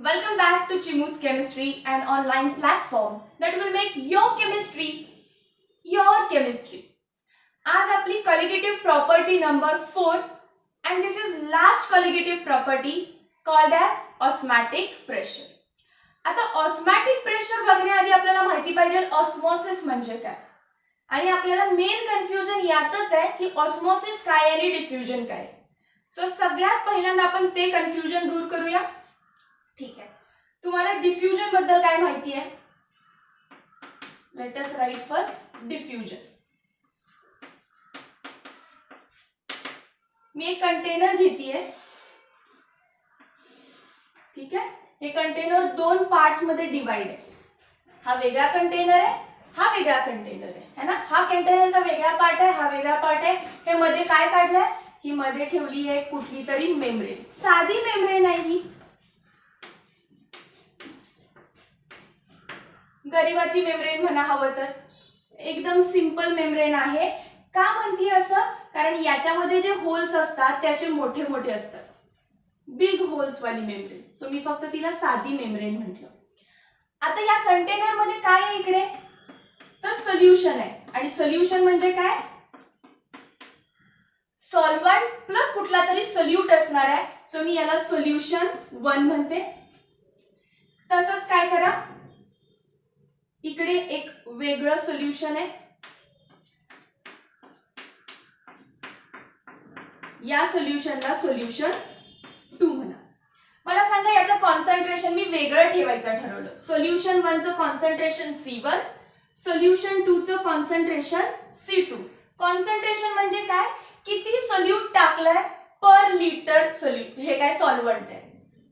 Welcome back to Chimu's Chemistry, an online platform that will make your chemistry your chemistry. आज आपली colligative property number 4 and this is last colligative property called as osmotic pressure. आता osmotic pressure बघण्याआधी आपल्याला माहिती पाहिजे osmosis म्हणजे काय आणि आपल्याला मेन कन्फ्युजन यातच आहे की ऑस्मोसिस काय आणि डिफ्युजन काय. सो सगळ्यात पहिल्यांदा आपण ते कन्फ्युजन दूर करूया. ठीक आहे, तुम्हाला डिफ्युजन बद्दल काय माहिती आहे? Let us write first diffusion. मी एक कंटेनर घेतीये. ठीक आहे, हे कंटेनर दोन पार्ट्स मध्ये डिवाइड आहे. हा वेगळा कंटेनर आहे, हा वेगळा कंटेनर आहे ना. हा कंटेनरचा वेगळा पार्ट आहे, हा वेगळा पार्ट आहे. हे मध्ये काय काढलंय? ही मध्ये ठेवली आहे कुठली तरी मेम्ब्रेन. साधी मेम्ब्रेन आहे ही, गरिबाची मेम्ब्रेन म्हणा हवं तर. एकदम सिंपल मेम्ब्रेन आहे. का म्हणते असं? कारण याच्यामध्ये जे होल्स असतात ते असे मोठे मोठे असतात, बिग होल्स वाली मेम्ब्रेन. सो मी फक्त तिला साधी मेम्ब्रेन म्हटलं. आता या कंटेनर मध्ये काय आहे इकडे? तर सोल्युशन आहे. आणि सोल्युशन म्हणजे काय? सॉल्व्हंट प्लस कुठला तरी सोल्यूट असणार आहे. सो मी याला सोल्युशन 1 म्हणते. तसंच काय करा, इकडे एक वेगळं सोल्युशन आहे. या सोल्युशनला सोल्युशन 2 म्हणा. मला सांगा याचं कॉन्सन्ट्रेशन मी वेगळं ठेवायचं ठरवलं. सोल्युशन 1 चं कॉन्सन्ट्रेशन C1, सोल्युशन 2 चं कॉन्सन्ट्रेशन C2. कॉन्सन्ट्रेशन म्हणजे काय? किती सोल्यूट टाकलाय पर लिटर सोल्यूट. हे काय सॉल्व्हंट आहे.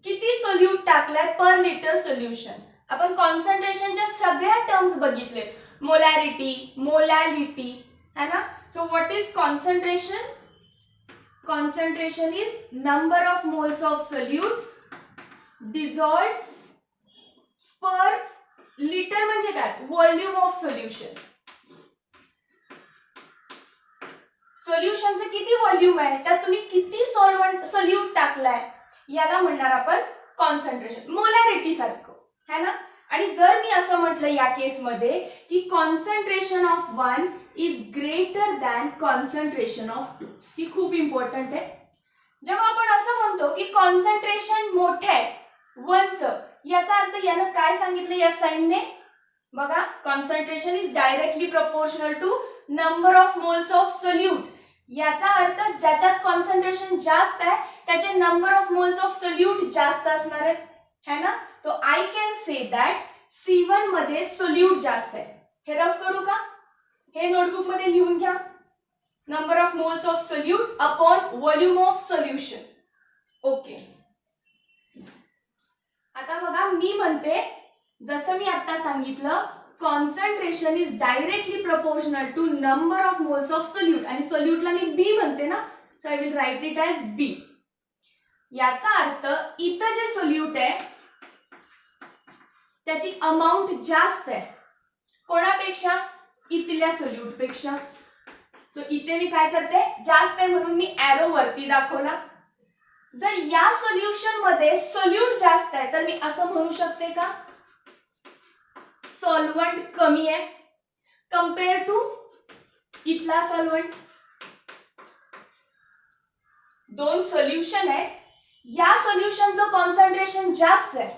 किती सोल्यूट टाकलाय पर लिटर सोल्युशन. आपण कॉन्सन्ट्रेशनच्या सगळ्या टर्म्स बघितले, मोलॅरिटी, मोलॅलिटी है ना. So what is concentration? Concentration is number of moles of solute dissolved per litre. म्हणजे काय? Volume of solution. सोल्युशनचं किती व्हॉल्यूम आहे, त्यात तुम्ही किती सॉल्व्हंट सोल्यूट टाकलाय, याला म्हणणार आपण कॉन्सन्ट्रेशन. मोलॅरिटी सारखं है ना. आणि जर मी असं म्हटलं या केस मध्ये की concentration of 1 is greater than concentration of 2, ही खूप इम्पॉर्टंट आहे. जेव्हा आपण असं म्हणतो की कॉन्सन्ट्रेशन मोठं आहे 1 चं, याचा अर्थ यानं काय सांगितलं या साइनने? बघा, concentration is directly proportional to number of moles of solute. याचा अर्थ ज्याच्यात कॉन्सन्ट्रेशन जास्त आहे त्याचे number of moles of solute जास्त असणार आहेत है ना. So I can say that C1 मध्ये सोल्यूट जास्त आहे. हे रफ करू का? हे नोटबुक मध्ये लिहून घ्या. Number of moles of solute upon volume of solution. Okay, आता बघा मी म्हणते जसं मी आता सांगितलं, concentration is directly proportional to number of moles of solute. आणि सोल्यूटला मी B म्हणते ना, so I will write it as B. याचा अर्थ इथं जे सोल्यूट आहे त्याची अमाउंट जास्त आहे. कोणापेक्षा? इथल्या सोल्यूट पेक्षा. सो इथे मी काय करते, जास्त आहे म्हणून मी एरो वरती दाखवला. जर या सोल्युशन मध्ये सोल्यूट जास्त आहे तर मी असं म्हणू शकते का सॉल्व्हंट कमी आहे कंपेअर टू इथला सॉल्व्हंट. दोन सोल्युशन आहे, या सोल्युशनचं कॉन्सन्ट्रेशन जास्त आहे.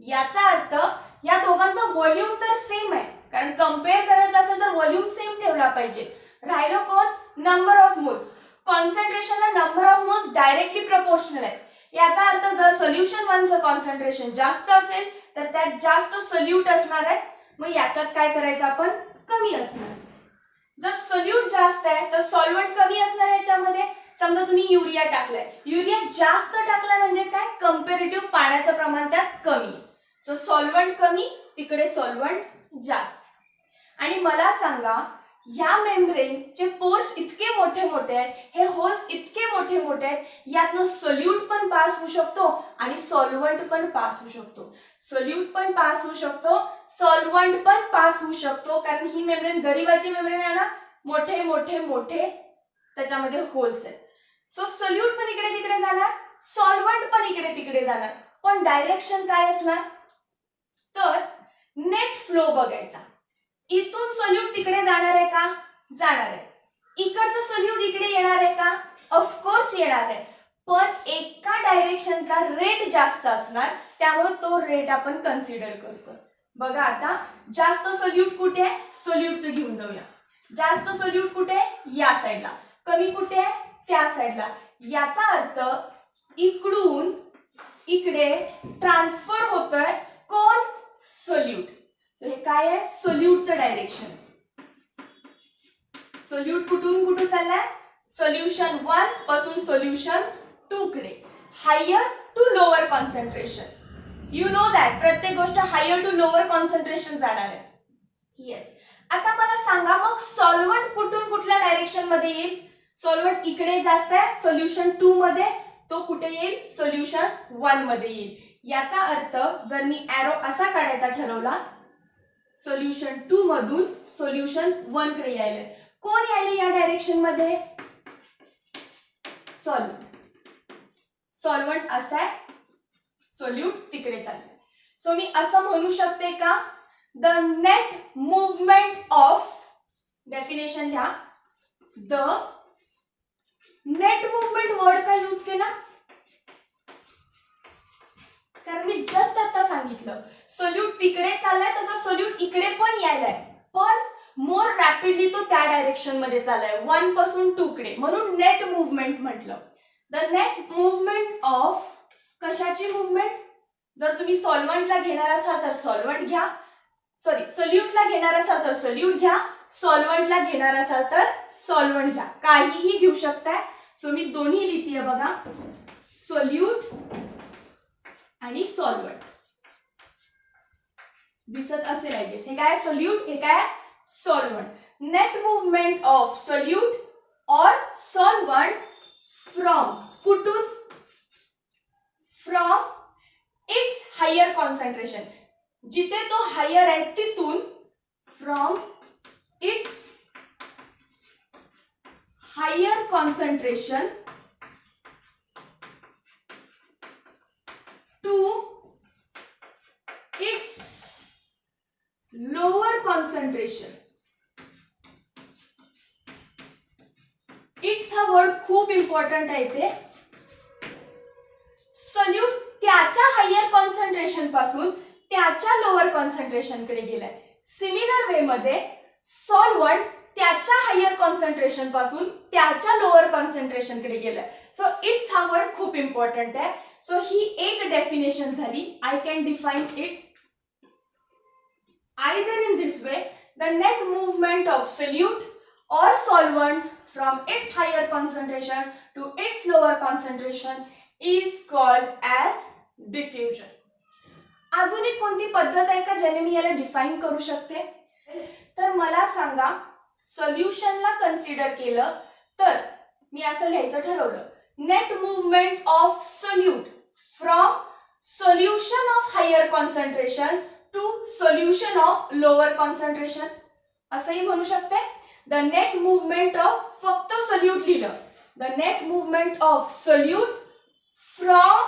याचा अर्थ या दोघांचं व्हॉल्यूम तर सेम आहे, कारण कम्पेअर करायचं असेल तर व्हॉल्यूम सेम ठेवला पाहिजे. राहिलं कोण? Number of moles. कॉन्सन्ट्रेशनला number of moles directly proportional आहे. याचा अर्थ जर सोल्युशन 1 चं कॉन्सन्ट्रेशन जास्त असेल तर त्यात जास्त सोल्यूट असणार आहेत. मग याच्यात काय करायचं आपण? कमी असणार. जर सोल्यूट जास्त आहे तर सॉल्व्हंट कमी असणार याच्यामध्ये. समजा तुम्ही युरिया टाकलाय, युरिया जास्त टाकलाय म्हणजे काय? कंपॅरेटिव्ह पाण्याचं प्रमाण त्यात कमी. सो सॉल्व्हंट कमी, तिकडे सॉल्व्हंट जास्त. आणि मला सांगा, या मेम्ब्रेनचे पोर्स इतके मोठे मोठे आहेत, हे होल्स इतके मोठे मोठे आहेत, यातनं सोल्यूट पण पास होऊ शकतो आणि सॉल्व्हंट पण पास होऊ शकतो. सोल्यूट पण पास होऊ शकतो, सॉल्व्हंट पण पास होऊ शकतो, कारण ही मेम्ब्रेन गरिबाची मेम्ब्रेन आहे ना, मोठे मोठे मोठे त्याच्यामध्ये होल्स आहेत. सो सोल्यूट पण इकडे तिकडे जाणार, सॉल्व्हंट पण इकडे तिकडे जाणार. पण डायरेक्शन काय असणार? तर नेट फ्लो बघायचा. इथून सोल्यूट तिकडे जाणार आहे का? जाणार आहे. इकडचं सोल्यूट इकडे येणार आहे का? ऑफकोर्स येणार आहे, पण एका डायरेक्शनचा रेट जास्त असणार, त्यामुळे तो रेट आपण कन्सिडर करतो. बघा आता जास्त सोल्यूट कुठे आहे? सोल्यूटचं घेऊन जाऊया. जास्त सोल्यूट कुठे आहे? या साईडला. कमी कुठे आहे? त्या साईडला. याचा अर्थ इकडून इकडे ट्रान्सफर होतोय कोण? सोल्यूट. सो हे काय आहे? सोल्यूटचं डायरेक्शन. सोल्यूट कुठून कुठे चाललाय? सोल्युशन 1 पासून सोल्युशन 2 कडे. Higher to lower concentration. You know that प्रत्येक गोष्ट हायर टू लोअर कॉन्सन्ट्रेशन जाणार आहे. येस. आता मला सांगा मग सॉल्व्हंट कुठून कुठल्या डायरेक्शन मध्ये येईल? सॉल्व्हंट इकडे जास्त आहे सोल्युशन 2 मध्ये, तो कुठे येईल? सोल्युशन 1 मध्ये येईल. याचा अर्थ जर मी एरो असा काढायचा ठरवला, सोल्युशन 2 मधून सोल्युशन 1 कडे यायला, कोण यायले या डायरेक्शन मध्ये? सॉल्व्हंट असा आहे, सोल्यूट तिकडे चाललंय. सो मी असं म्हणू शकते का? The net movement of, definition घ्या, द नेट मूवमेंट वर्ड का यूज केला? कारण मी जस्ट आता सांगितलं सोल्यूट तिकडे चाललाय, तसं सोल्यूट इकडे पण यायलाय, पण मोर रॅपिडली तो त्या डायरेक्शन मध्ये चाललाय 1 पासून 2 कडे, म्हणून नेट मूवमेंट म्हटलं. द नेट मूवमेंट ऑफ, कशाची मूवमेंट? जर तुम्ही सॉल्व्हंटला घेणार असाल तर सॉल्व्हंट घ्या, सॉरी सोल्यूटला घेणार असाल तर सोल्यूट घ्या, सॉल्व्हंटला घेणार असाल तर सॉल्व्हंट घ्या, काहीही घेऊ शकताय. सो मी दोन्ही लिहितीये बघा, सोल्यूट आणि सॉल्व्हंट. दिसत असेल आय गेस. हे काय? सोल्यूट, हे काय? Solvent. Net movement of solute or solvent from, कुठून? फ्रॉम इट्स हायर कॉन्सन्ट्रेशन, जिथे तो हायर आहे तिथून, from its higher concentration to its lower concentration. Its हा वर्ड खूप इम्पॉर्टंट आहे. इथे सोल्यूट त्याच्या हायर कॉन्सन्ट्रेशन पासून त्याच्या लोअर कॉन्सन्ट्रेशन कडे गेलाय. सिमिलर वे मध्ये सॉल्व्हंट त्याच्या हायर कॉन्सन्ट्रेशन पासून त्याच्या लोअर कॉन्सन्ट्रेशन कडे गेलाय. सो इट्स हा वर्ड खूप इम्पॉर्टंट आहे. सो ही एक डेफिनेशन झाली. I can define it either in this way, the net movement of solute or solvent from its higher concentration to its lower concentration is called as diffusion. अजून एक कोणती पद्धत आहे का ज्याने मी याला डिफाइन करू शकते? तर मला सांगा, सोल्युशनला कन्सिडर केलं तर मी असं लिहायचं ठरवलं, net movement of solute from solution of higher concentration to solution of lower concentration, असंही म्हणू शकते. द नेट मूवमेंट ऑफ, फक्त सोल्यूट लिहिलं, the net movement of solute from,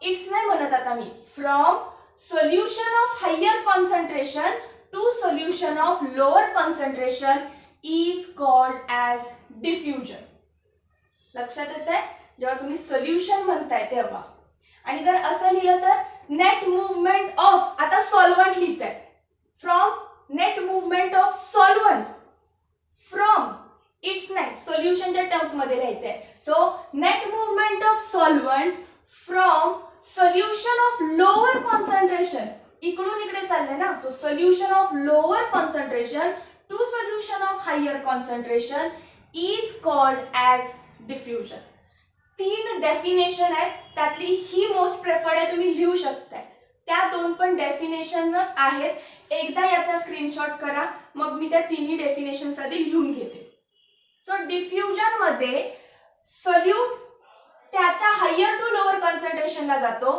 it's नाही म्हणत आता मी, from solution of higher concentration to solution of lower concentration is called as diffusion. लक्षात येत आहे जेव्हा तुम्ही सोल्युशन म्हणताय तेव्हा. आणि जर असं लिहिलं तर नेट मूवमेंट ऑफ, आता सॉल्व्हंट लिहिताय, from net movement of solvent from, it's नाही, सोल्युशनच्या टर्म्स मध्ये लिहायचंय. So net movement of solvent from solution of lower concentration, इकडून इकडे चाललंय ना, so solution of lower concentration to solution of higher concentration is called as diffusion. 3 definition आहेत, त्यातली ही मोस्ट प्रेफर्ड आहे, तुम्ही लिहू शकताय. त्या 2 पण डेफिनेशनच आहेत. एकदा याचा स्क्रीनशॉट करा, मग मी त्या 3ही डेफिनेशन्स आधी लिहून घेते. सो डिफ्युजन मध्ये सोल्यूट त्याच्या हायर टू लोअर कॉन्सन्ट्रेशनला जातो,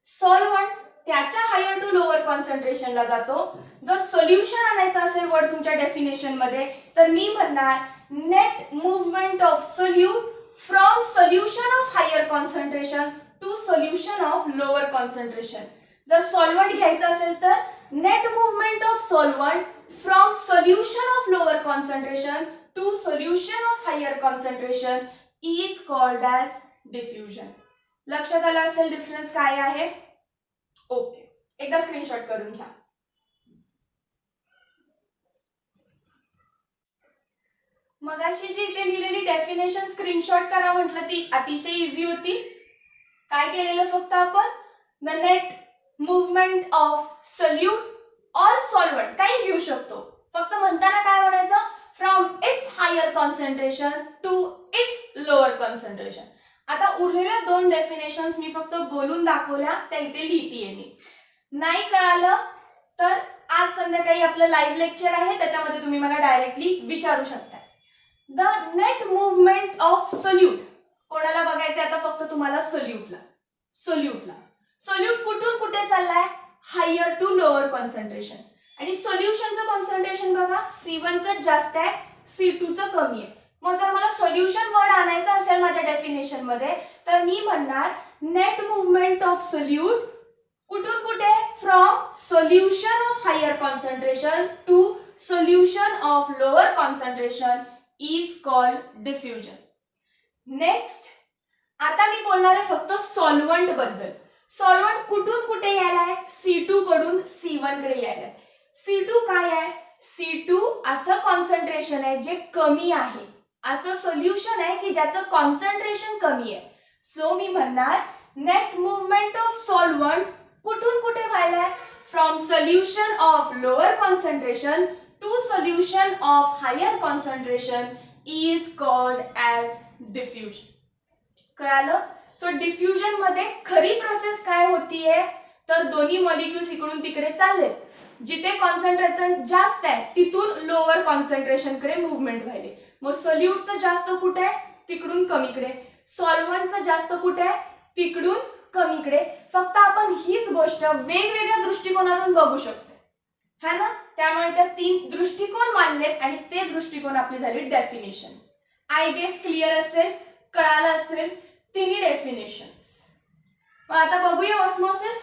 सॉल्व्हंट त्याच्या हायर टू लोअर कॉन्सन्ट्रेशनला जातो. जर सोल्युशन आणायचं असेल वर्ड तुमच्या डेफिनेशन मध्ये, तर मी म्हणणार net movement of solute from solution of higher concentration to solution of lower concentration. जर सॉल्व्हंट घ्यायचं असेल तर net movement of solvent from solution of lower concentration to solution of higher concentration is called as diffusion. लक्षात आलं असेल difference काय आहे. Okay, एकदा स्क्रीनशॉट करून घ्या. मगाशी जी इथे लिहिलेली डेफिनेशन स्क्रीनशॉट करा म्हटलं ती अतिशय इझी होती. काय केलेलं फक्त आपण the net movement of solute or solvent काही घेऊ शकतो. फक्त म्हणताना काय म्हणायचं, from its higher concentration to its lower concentration. आता उरलेल्या 2 डेफिनेशन्स मी फक्त बोलून दाखवल्या, त्या इथे लिहितीये मी. नाही कळालं तर आज संध्याकाळी आपलं लाईव्ह लेक्चर आहे, त्याच्यामध्ये तुम्ही मला डायरेक्टली विचारू शकता. The net movement of solute कोणाला बघायचं आता, फक्त तुम्हाला सोल्यूटला. सोल्यूट कुठून कुठे चाललाय, हायर टू लोअर कॉन्सन्ट्रेशन. आणि सोल्युशनचं कॉन्सन्ट्रेशन बघा C1चं जास्त आहे, C2चं कमी आहे. मग जर मला सोल्युशन वर्ड आणायचं असेल माझ्या डेफिनेशन मध्ये तर मी म्हणणार नेट मूव्हमेंट ऑफ सोल्यूट कुठून कुठे, from solution of higher concentration to solution of lower concentration is called diffusion. Next आता मी बोलणार आहे फक्त सॉल्व्हंट बद्दल. सॉल्व्हंट कुठून कुठे यायलाय, C2 कडून C1 कडे यायलाय. C2 काय आहे, C2 असं कॉन्सन्ट्रेशन आहे जे कमी आहे, असं सोल्युशन आहे की ज्याचं कॉन्सन्ट्रेशन कमी आहे. सो मी म्हणणार नेट मूव्हमेंट ऑफ सॉल्व्हंट कुठून कुठे व्हायलाय, from solution of lower concentration to solution of higher concentration is called as diffusion. कळालं. सो डिफ्युजन मध्ये खरी प्रोसेस काय होतीये तर दोन्ही मॉलिक्युल्स इकडून तिकडे चालले. जिथे कॉन्सन्ट्रेशन जास्त आहे तिथून लोअर कॉन्सन्ट्रेशन कडे मुवमेंट व्हायले. मग सोल्यूटचं जास्त कुठे आहे, तिकडून कमीकडे. सॉल्व्हंटचं जास्त कुठे आहे, तिकडून कमीकडे. फक्त आपण हीच गोष्ट वेगवेगळ्या दृष्टिकोनातून बघू शकतो, है ना. त्यामुळे त्या 3 दृष्टिकोन मानलेत आणि ते दृष्टिकोन आपली झाली डेफिनेशन. आय गेस क्लिअर असेल, कळालं असेल तिन्ही डेफिनेशन्स. मग आता बघूया ऑस्मोसिस.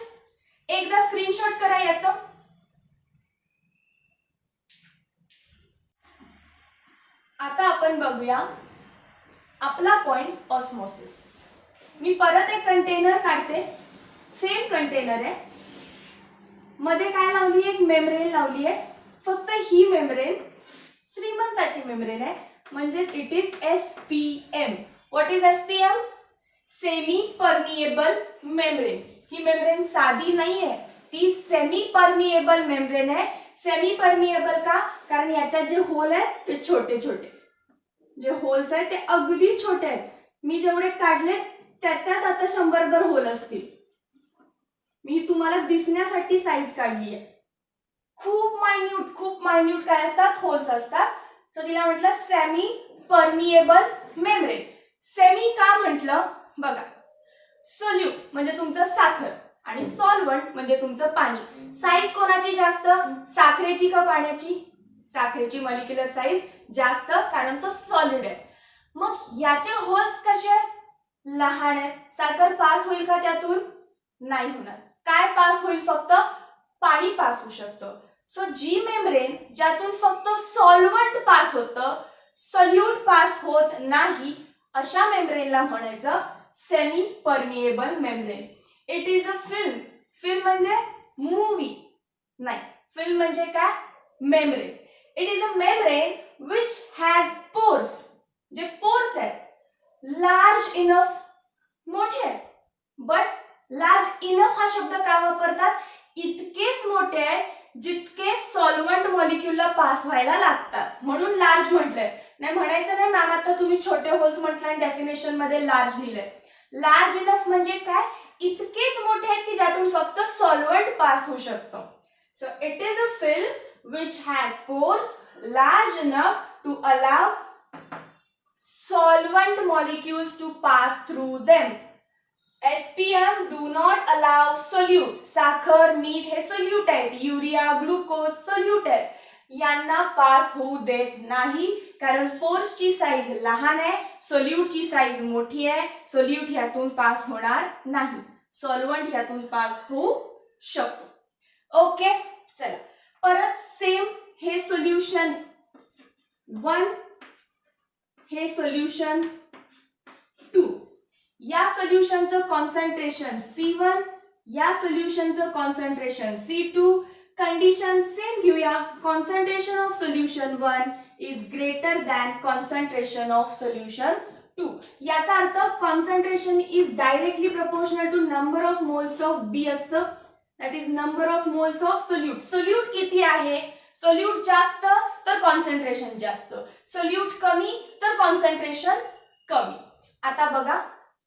एकदा स्क्रीनशॉट करा याचं. आता आपण बघूया आपला पॉइंट ऑस्मोसिस. मी परत एक कंटेनर काढते, सेम कंटेनर आहे, मध्ये काय लावली, एक मेम्ब्रेन लावली आहे. फक्त ही मेम्ब्रेन श्रीमंताची मेम्ब्रेन आहे, म्हणजे it is SPM. What is SPM? Semi permeable membrane. He membrane साधी नाहीये, ती सेमी परमिएबल मेम्ब्रेन आहे. सेमी परमिएबल का, कारण याच्यात जे होल आहेत ते छोटे छोटे, जे होल्स आहेत ते अगदी छोटे आहेत. मी जेवढे काढले त्याच्यात आता 100भर होल असतील. मी तुम्हाला दिसण्यासाठी साईज काढली आहे. खूप मायन्यूट काय असतात, होल्स असतात. सो तिला म्हटलं सेमी परमिएबल मेम्ब्रेन. सेमी का म्हटलं बघा, सोल्यूट म्हणजे तुमचं साखर आणि सॉल्व्हंट म्हणजे तुमचं पाणी. साईज कोणाची जास्त, साखरेची का पाण्याची? साखरेची मॉलिक्युलर साईज जास्त, कारण तो सॉलिड आहे. मग याचे होल्स कसे आहेत, लहान आहेत. साखर पास होईल का त्यातून? नाही होणार. काय पास होईल, फक्त पाणी पास होऊ शकतं. सो जी मेम्ब्रेन ज्यातून फक्त सॉल्व्हंट पास होतं, सोल्यूट पास होत नाही, अशा मेम्ब्रेनला म्हणायचं semi permeable membrane. It is a film. Film म्हणजे मूवी नाही, फिल्म म्हणजे काय, membrane. It is a membrane which has pores. जे पोर्स आहेत लार्ज इनफ, मोठे आहेत. बट लार्ज इनफ हा शब्द का वापरतात, इतकेच मोठे आहेत जितके सॉल्व्हंट मॉलिक्युलला पास व्हायला लागतात, म्हणून लार्ज म्हटलंय. नाही म्हणायचं नाही मॅम आता तुम्ही छोटे होल्स म्हटलं आणि डेफिनेशन मध्ये लार्ज लिहिलंय. लार्ज इनफ म्हणजे काय, इतकेच मोठे आहेत की ज्यातून फक्त सॉल्व्हंट पास होऊ शकतं. So it is a film which has pores large enough to allow solvent molecules to pass through them. SPM do not allow solute. साखर, मीठ हे सोल्यूट आहेत. युरिया, ग्लुकोज सोल्यूट आहेत. यांना पास होऊ देत नाही, कारण पोर्सची साईज लहान आहे, सोल्यूटची साईज मोठी आहे. सोल्यूट ह्यातून पास होणार नाही, सॉल्व्हंट ह्यातून पास होऊ शकतो. ओके, चला परत सेम हे सोल्युशन 1, हे सोल्युशन 2. या सोल्युशनचं कॉन्सन्ट्रेशन C1, या सोल्युशनचं कॉन्सन्ट्रेशन C2. कंडिशन सेम घेऊया. Concentration of solution 1 is greater than concentration of solution 2. याचा अर्थ concentration is directly proportional to number of moles of B असतं, that is number of moles of solute. Solute किती आहे? Solute जास्त तर concentration जास्त, solute कमी तर कॉन्सन्ट्रेशन कमी. आता बघा,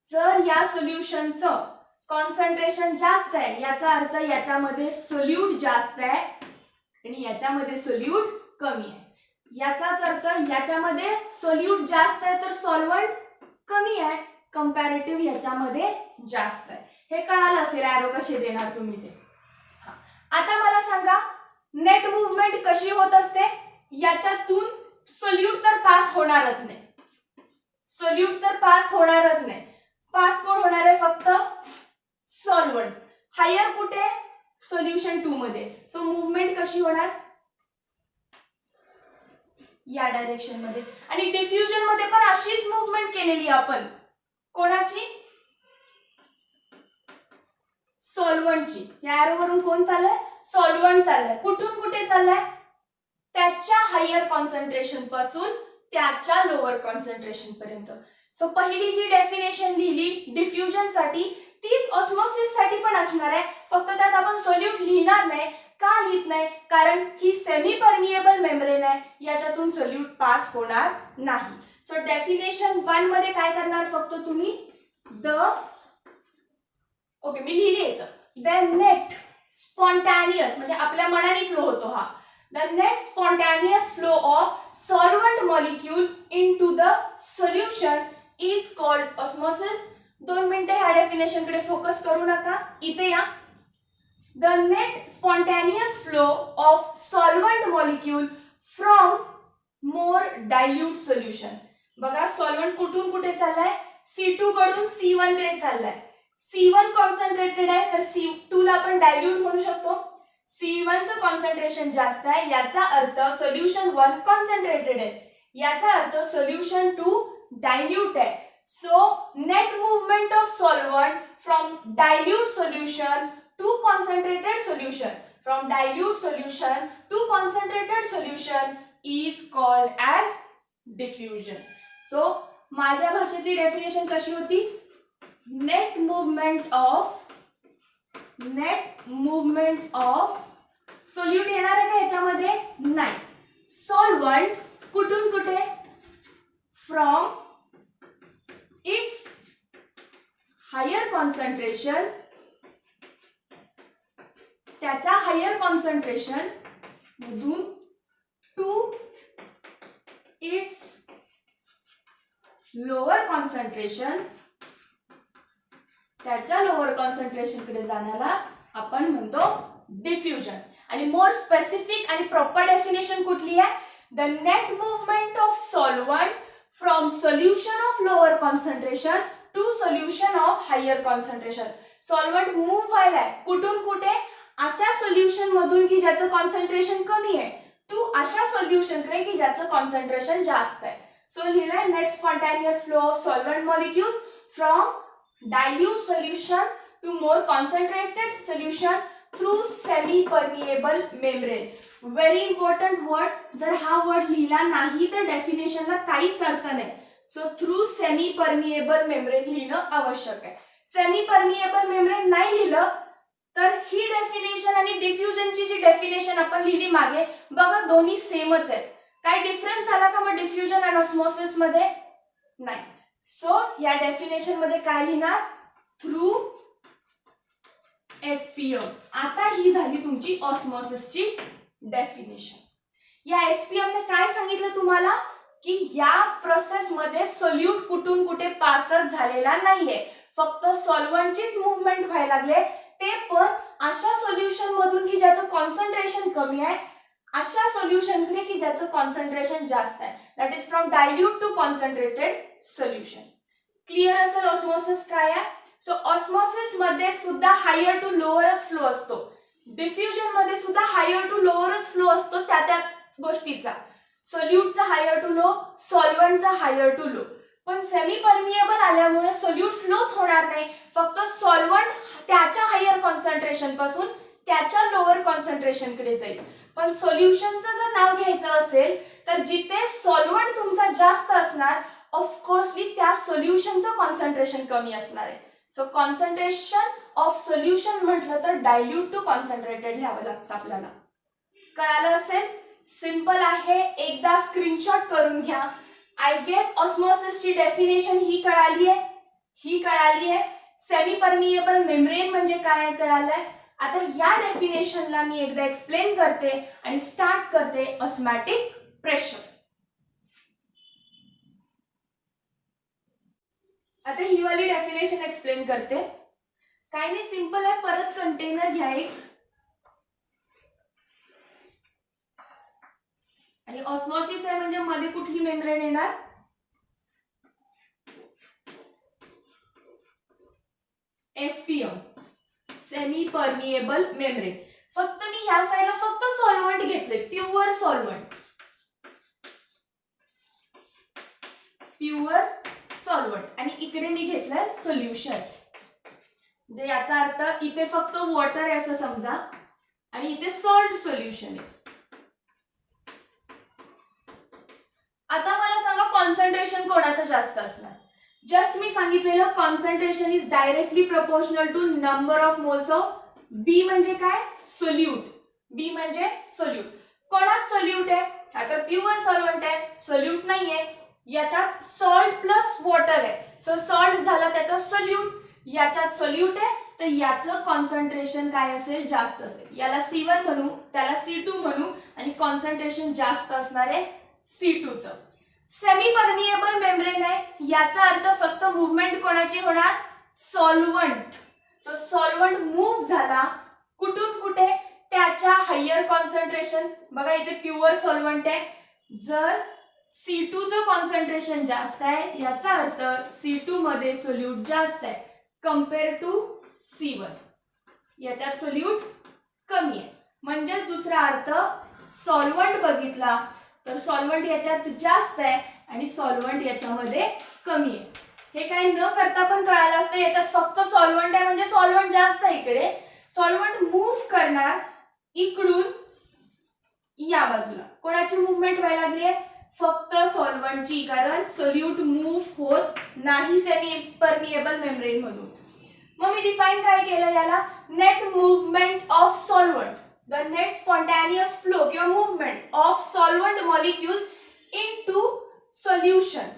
जर या सोल्युशनचं कॉन्सन्ट्रेशन जास्त आहे याचा अर्थ याच्यामध्ये सोल्यूट जास्त आहे आणि याच्यामध्ये सोल्यूट कमी आहे. याचाच अर्थ याच्यामध्ये सोल्यूट जास्त आहे तर सॉल्व्हंट कमी आहे, कंपॅरेटिव्ह याच्यामध्ये जास्त आहे. हे कळालं असेल, ॲरो कसे देणार तुम्ही ते. आता मला सांगा नेट मूव्हमेंट कशी होत असते? याच्यातून सोल्यूट तर पास होणारच नाही, सोल्यूट तर पास होणारच नाही. पास कोण होणार आहे? फक्त सॉल्व्हंट. हायर कुठे? सोल्युशन 2 मध्ये. सो मूव्हमेंट कशी होणार? या डायरेक्शन मध्ये. आणि डिफ्युजन मध्ये पण अशीच मूव्हमेंट केलेली आपण. कोणाची? सॉल्व्हंटची. या एरो वरून कोण चाललंय? सॉल्व्हंट चाललंय. कुठून कुठे चाललाय? त्याच्या हायर कॉन्सन्ट्रेशन पासून त्याच्या लोअर कॉन्सन्ट्रेशन पर्यंत. सो पहिली जी डेफिनेशन लिहिली डिफ्युजन साठी तीच ऑस्मोसिस साठी पण असणार आहे, फक्त त्यात आपण सोल्यूट लिहिणार नाही. का लिहित नाही? कारण ही सेमी परमिएबल मेम्ब्रेन आहे, याच्यातून सोल्यूट पास होणार नाही. सो डेफिनेशन 1 मध्ये काय करणार फक्त तुम्ही? ओके मी लिहिले येतं. द नेट स्पॉन्टॅनियस म्हणजे आपल्या मनाने फ्लो होतो हा. The net spontaneous flow of solvent molecule into the solution is called osmosis. 2 मिनिटे ह्या डेफिनेशन कडे फोकस करू नका, इथे या. The net spontaneous flow of solvent molecule from more dilute solution. बघा सॉल्व्हंट कुठून कुठे चाललाय? C2 कडून C1 कडे चाललाय. C1 कॉन्सन्ट्रेटेड आहे तर C2 ला आपण डायल्यूट म्हणू शकतो. C1 चं कॉन्सन्ट्रेशन जास्त आहे याचा अर्थ सोल्युशन 1 कॉन्सन्ट्रेटेड आहे, याचा अर्थ सोल्युशन 2 डायल्यूट आहे. So net movement of solvent from dilute solution to concentrated solution, from dilute solution to concentrated solution is called as diffusion. So माझ्या भाषेतली डेफिनेशन कशी होती? net movement of solute येणार आहे का याच्यामध्ये? नाही. सॉल्व्हंट कुठून कुठे? फ्रॉम its higher concentration, त्याच्या हायर कॉन्सन्ट्रेशन मधून टू इट्स लोअर कॉन्सन्ट्रेशन, त्याच्या लोअर कॉन्सन्ट्रेशन कडे जाण्याला आपण म्हणतो डिफ्युजन. आणि मोर स्पेसिफिक आणि प्रॉपर डेफिनेशन कुठली आहे? The net movement of solvent from solution of lower concentration to solution of higher concentration. Solvent move व्हायलाय कुठून कुठे? अशा सोल्युशन मधून की ज्याचं कॉन्सन्ट्रेशन कमी आहे टू अशा सोल्युशन कडे की ज्याचं कॉन्सन्ट्रेशन जास्त आहे. सो लिहिलंय net spontaneous flow of solvent molecules from dilute solution to more concentrated solution through semi permeable membrane. Very important word. जर हा वर्ड लिहिला नाही तर डेफिनेशनला काहीच अर्थ नाही. So through semi permeable membrane लिहिणं आवश्यक आहे. सेमी परमिएबल मेम्ब्रेन नाही लिहिलं तर ही डेफिनेशन आणि डिफ्युजनची जी डेफिनेशन आपण लिहिली मागे बघा दोन्ही सेमच आहेत. काय डिफरन्स झाला का मग डिफ्युजन आणि ऑस्मोसिस मध्ये? नाही. सो या डेफिनेशन मध्ये काय लिहिणार? Through SPM. आता ही झाली तुमची ऑस्मोसिसची डेफिनेशन. या एसपीएम ने काय सांगितलं तुम्हाला की या प्रोसेस मध्ये सोल्यूट कुठून कुठे पासच झालेला नाहीये, फक्त सॉल्व्हंटचीच मूव्हमेंट व्हायला लागले, ते पण अशा सोल्युशन मधून की ज्याचं कॉन्सन्ट्रेशन कमी आहे अशा सोल्युशनकडे की ज्याचं कॉन्सन्ट्रेशन जास्त आहे, that is from dilute to concentrated solution. Clear असेल ऑस्मोसिस काय आहे. सो ऑस्मोसिस मध्ये सुद्धा हायर टू लोअरच फ्लो असतो, डिफ्युजन मध्ये सुद्धा हायर टू लोअरच फ्लो असतो त्या गोष्टीचा. सोल्यूटचा हायर टू लो, सॉल्व्हंटचा हायर टू लो. पण सेमी परमिएबल आल्यामुळे सोल्यूट फ्लोच होणार नाही, फक्त सॉल्व्हंट त्याच्या हायर कॉन्सन्ट्रेशन पासून त्याच्या लोअर कॉन्सन्ट्रेशन कडे जाईल. पण सोल्युशनचं जर नाव घ्यायचं असेल तर जिथे सॉल्व्हंट तुमचा जास्त असणार, ऑफकोर्सली त्या सोल्युशनचं कॉन्सन्ट्रेशन कमी असणार आहे. सो कॉन्सन्ट्रेशन ऑफ सोल्युशन म्हटलं तर डायल्यूट टू कॉन्सन्ट्रेटेड लिहावं लागतं आपल्याला. कळालं असेल. सिंपल आहे, एकदा स्क्रीनशॉट करून घ्या. आय गेस ऑस्मोसिसची डेफिनेशन ही कळाली आहे. सेमी परमिएबल मेम्ब्रेन म्हणजे काय कळालंय. आता या डेफिनेशनला मी एकदा एक्सप्लेन करते आणि स्टार्ट करते ऑस्मॅटिक प्रेशर. आता ही वाली डेफिनेशन एक्सप्लेन करते. काय नाही, सिंपल आहे. परत कंटेनर घ्या एक, आणि ऑस्मोसिस आहे म्हणजे मध्ये कुठली मेम्ब्रेन येणार, एसपीएम, सेमी परमिएबल मेम्ब्रेन. फक्त मी ह्या साईडला फक्त सॉल्व्हंट घेतले, प्युअर सॉल्व्हंट, आणि इकडे मी घेतलंय सोल्युशन. म्हणजे याचा अर्थ इथे फक्त वॉटर आहे असं समजा, आणि इथे सॉल्ट सोल्युशन आहे. आता मला सांगा कॉन्सन्ट्रेशन कोणाचं जास्त असणार. जस्ट मी सांगितलेलं concentration is directly proportional to number of moles of B. म्हणजे काय, सोल्यूट. बी म्हणजे सोल्यूट. कोणात सोल्यूट आहे, आता प्युअर सॉल्व्हंट आहे, सोल्यूट नाहीये. याच्यात सॉल्ट प्लस वॉटर आहे, सो सॉल्ट झाला त्याचा सोल्यूट. याच्यात सोल्यूट आहे तर याचं कॉन्सन्ट्रेशन काय असेल, जास्त असेल. याला C1 म्हणू, त्याला C2 म्हणू, आणि कॉन्सन्ट्रेशन जास्त असणार आहे C2 चं. सेमी परमिएबल मेम्ब्रेन आहे, याचा अर्थ फक्त मूव्हमेंट कोणाची होणार, सॉल्व्हंट. सो सॉल्व्हंट मूव्ह झाला कुठून कुठे, त्याच्या हायर कॉन्सन्ट्रेशन. बघा इथे प्युअर सॉल्व्हंट आहे, जर C2 चं कॉन्सन्ट्रेशन जास्त आहे याचा अर्थ C2 मध्ये सोल्यूट जास्त आहे कम्पेअर टू C1. याच्यात सोल्यूट कमी आहे. म्हणजेच दुसरा अर्थ, सॉल्व्हंट बघितला तर सॉल्व्हंट याच्यात जास्त आहे आणि सॉल्व्हंट याच्यामध्ये कमी आहे. हे काही न करता पण कळालं असतं, याच्यात फक्त सॉल्व्हंट आहे म्हणजे सॉल्व्हंट जास्त आहे इकडे. सॉल्व्हंट मूव्ह करणार इकडून या बाजूला. कोणाची मूव्हमेंट व्हायला लागली आहे, फक्त सॉल्व्हंटची, कारण सोल्यूट मूव्ह होत नाही सेमी परमिएबल मेम्ब्रेन मधून. मग मी डिफाइन काय केलं याला, net movement of solvent, the net spontaneous flow किंवा movement of solvent molecules into solution.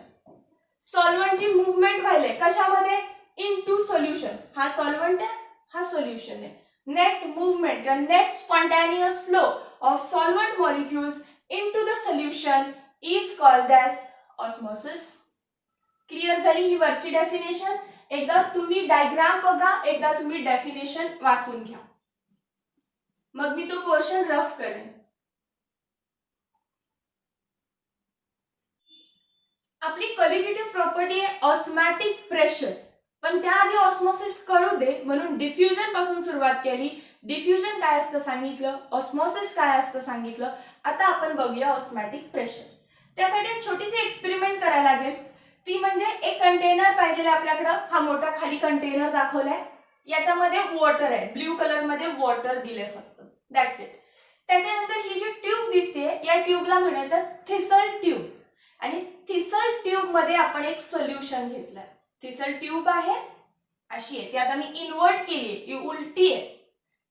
सॉल्व्हंटची मूव्हमेंट व्हायले कशामध्ये, इनटू सोल्युशन. हा सॉल्व्हंट आहे, हा सोल्युशन आहे. नेट मूव्हमेंट किंवा net spontaneous flow of solvent molecules into the solution is called as osmosis. Clear झाली ही वरची डेफिनेशन. एकदा तुम्ही डायग्राम बघा, एकदा तुम्ही डेफिनेशन वाचून घ्या, मग मी तो पोर्शन रफ करेन. आपली कॉलिगेटिव्ह प्रॉपर्टी आहे ऑस्मॅटिक प्रेशर. पण त्याआधी ऑस्मोसिस कळू दे म्हणून डिफ्युजन पासून सुरुवात केली. डिफ्युजन काय असतं सांगितलं, ऑस्मोसिस काय असतं सांगितलं. आता आपण बघूया ऑस्मॅटिक प्रेशर. त्यासाठी एक छोटीशी एक्सपेरिमेंट करायला लागेल. ती म्हणजे एक कंटेनर पाहिजे आपल्याकडं. हा मोठा खाली कंटेनर दाखवलाय, याच्यामध्ये वॉटर आहे, ब्ल्यू कलर मध्ये वॉटर दिले फक्त, दॅट्स इट. त्याच्यानंतर ही जी ट्यूब दिसते या ट्यूबला म्हणायचं थिसल ट्यूब. आणि थिसल ट्यूब मध्ये आपण एक सोल्युशन घेतलंय. थिसल ट्यूब आहे अशी आहे, ती आता मी इन्व्हर्ट केली, ही उलटी आहे.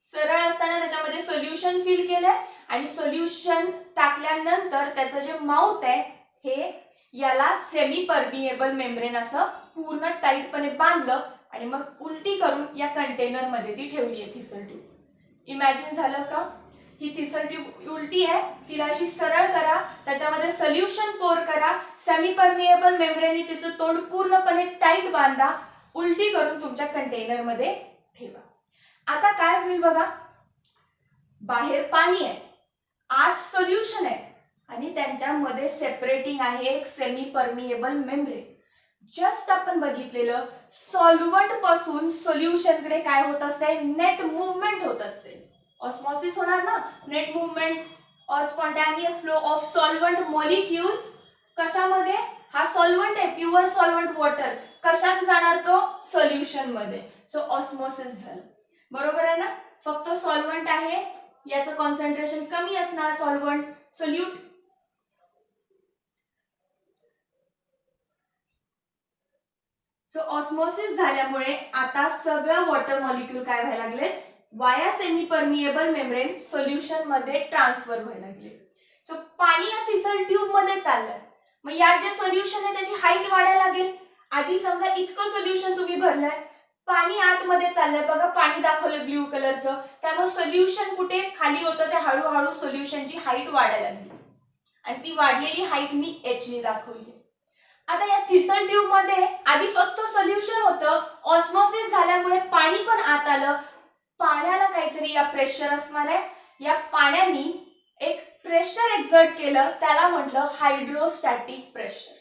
सरळ असताना त्याच्यामध्ये सोल्युशन फिल केलंय आणि सोल्युशन टाकल्यानंतर त्याचं जे माउथ आहे हे याला सेमी परमिएबल मेम्ब्रेन असं पूर्ण टाईटपणे बांधलं आणि मग उलटी करून या कंटेनर मध्ये ती ठेवली आहे थिसल ट्यूब. इमॅजिन झालं का, ही थिसल ट्यूब उलटी आहे, तिला अशी सरळ करा, त्याच्यामध्ये सोल्युशन पोर करा, सेमी परमिएबल मेम्ब्रेननी तिचं तोंड पूर्णपणे टाईट बांधा, उलटी करून तुमच्या कंटेनर मध्ये ठेवा. आता काय होईल बघा, बाहेर पाणी आहे आत सोल्युशन आहे आणि त्यांच्यामध्ये सेपरेटिंग आहे एक सेमी परमिएबल मेम्ब्रेन. जस्ट आपण बघितलेलं सॉल्व्हंट पासून सोल्युशनकडे काय होत असते, नेट मूव्हमेंट होत असते. ऑस्मॉसिस होणार ना, नेट मूव्हमेंट और spontaneous flow of solvent molecules. कशामध्ये, हा सॉल्व्हंट आहे, प्युअर सॉल्व्हंट वॉटर, कशात जाणार तो, सोल्युशन मध्ये. सो ऑस्मॉसिस झालं. बरोबर आहे ना, फक्त सॉल्व्हंट आहे, याचं कॉन्सन्ट्रेशन कमी असणार, सॉल्व्हंट सोल्यूट. सो ऑस्मॉसिस झाल्यामुळे आता सगळं वॉटर मॉलिक्यूल काय व्हायला लागले, via semi permeable membrane solution मध्ये ट्रान्सफर व्हायला लागले. सो पाणी या थिसल ट्यूब मध्ये चाललंय. मग यात जे सोल्युशन आहे त्याची हाईट वाढायला लागेल. आधी समजा इतकं सोल्युशन तुम्ही भरलंय, पाणी आतमध्ये चाललंय, बघा पाणी दाखवलं ब्ल्यू कलरचं, त्यामुळे सोल्युशन कुठे खाली होतं, ते हळूहळू सोल्युशनची हाईट वाढायला लागली आणि ती वाढलेली हाईट मी एच ने दाखवली. आता या थिसल ट्यूब मध्ये आधी फक्त सोल्युशन होतं, ऑस्मॉसिस झाल्यामुळे पाणी पण आत आलं. पाण्याला काहीतरी या प्रेशर असणार आहे, या पाण्याने एक प्रेशर एक्झर्ट केलं, त्याला म्हटलं हायड्रोस्टॅटिक प्रेशर.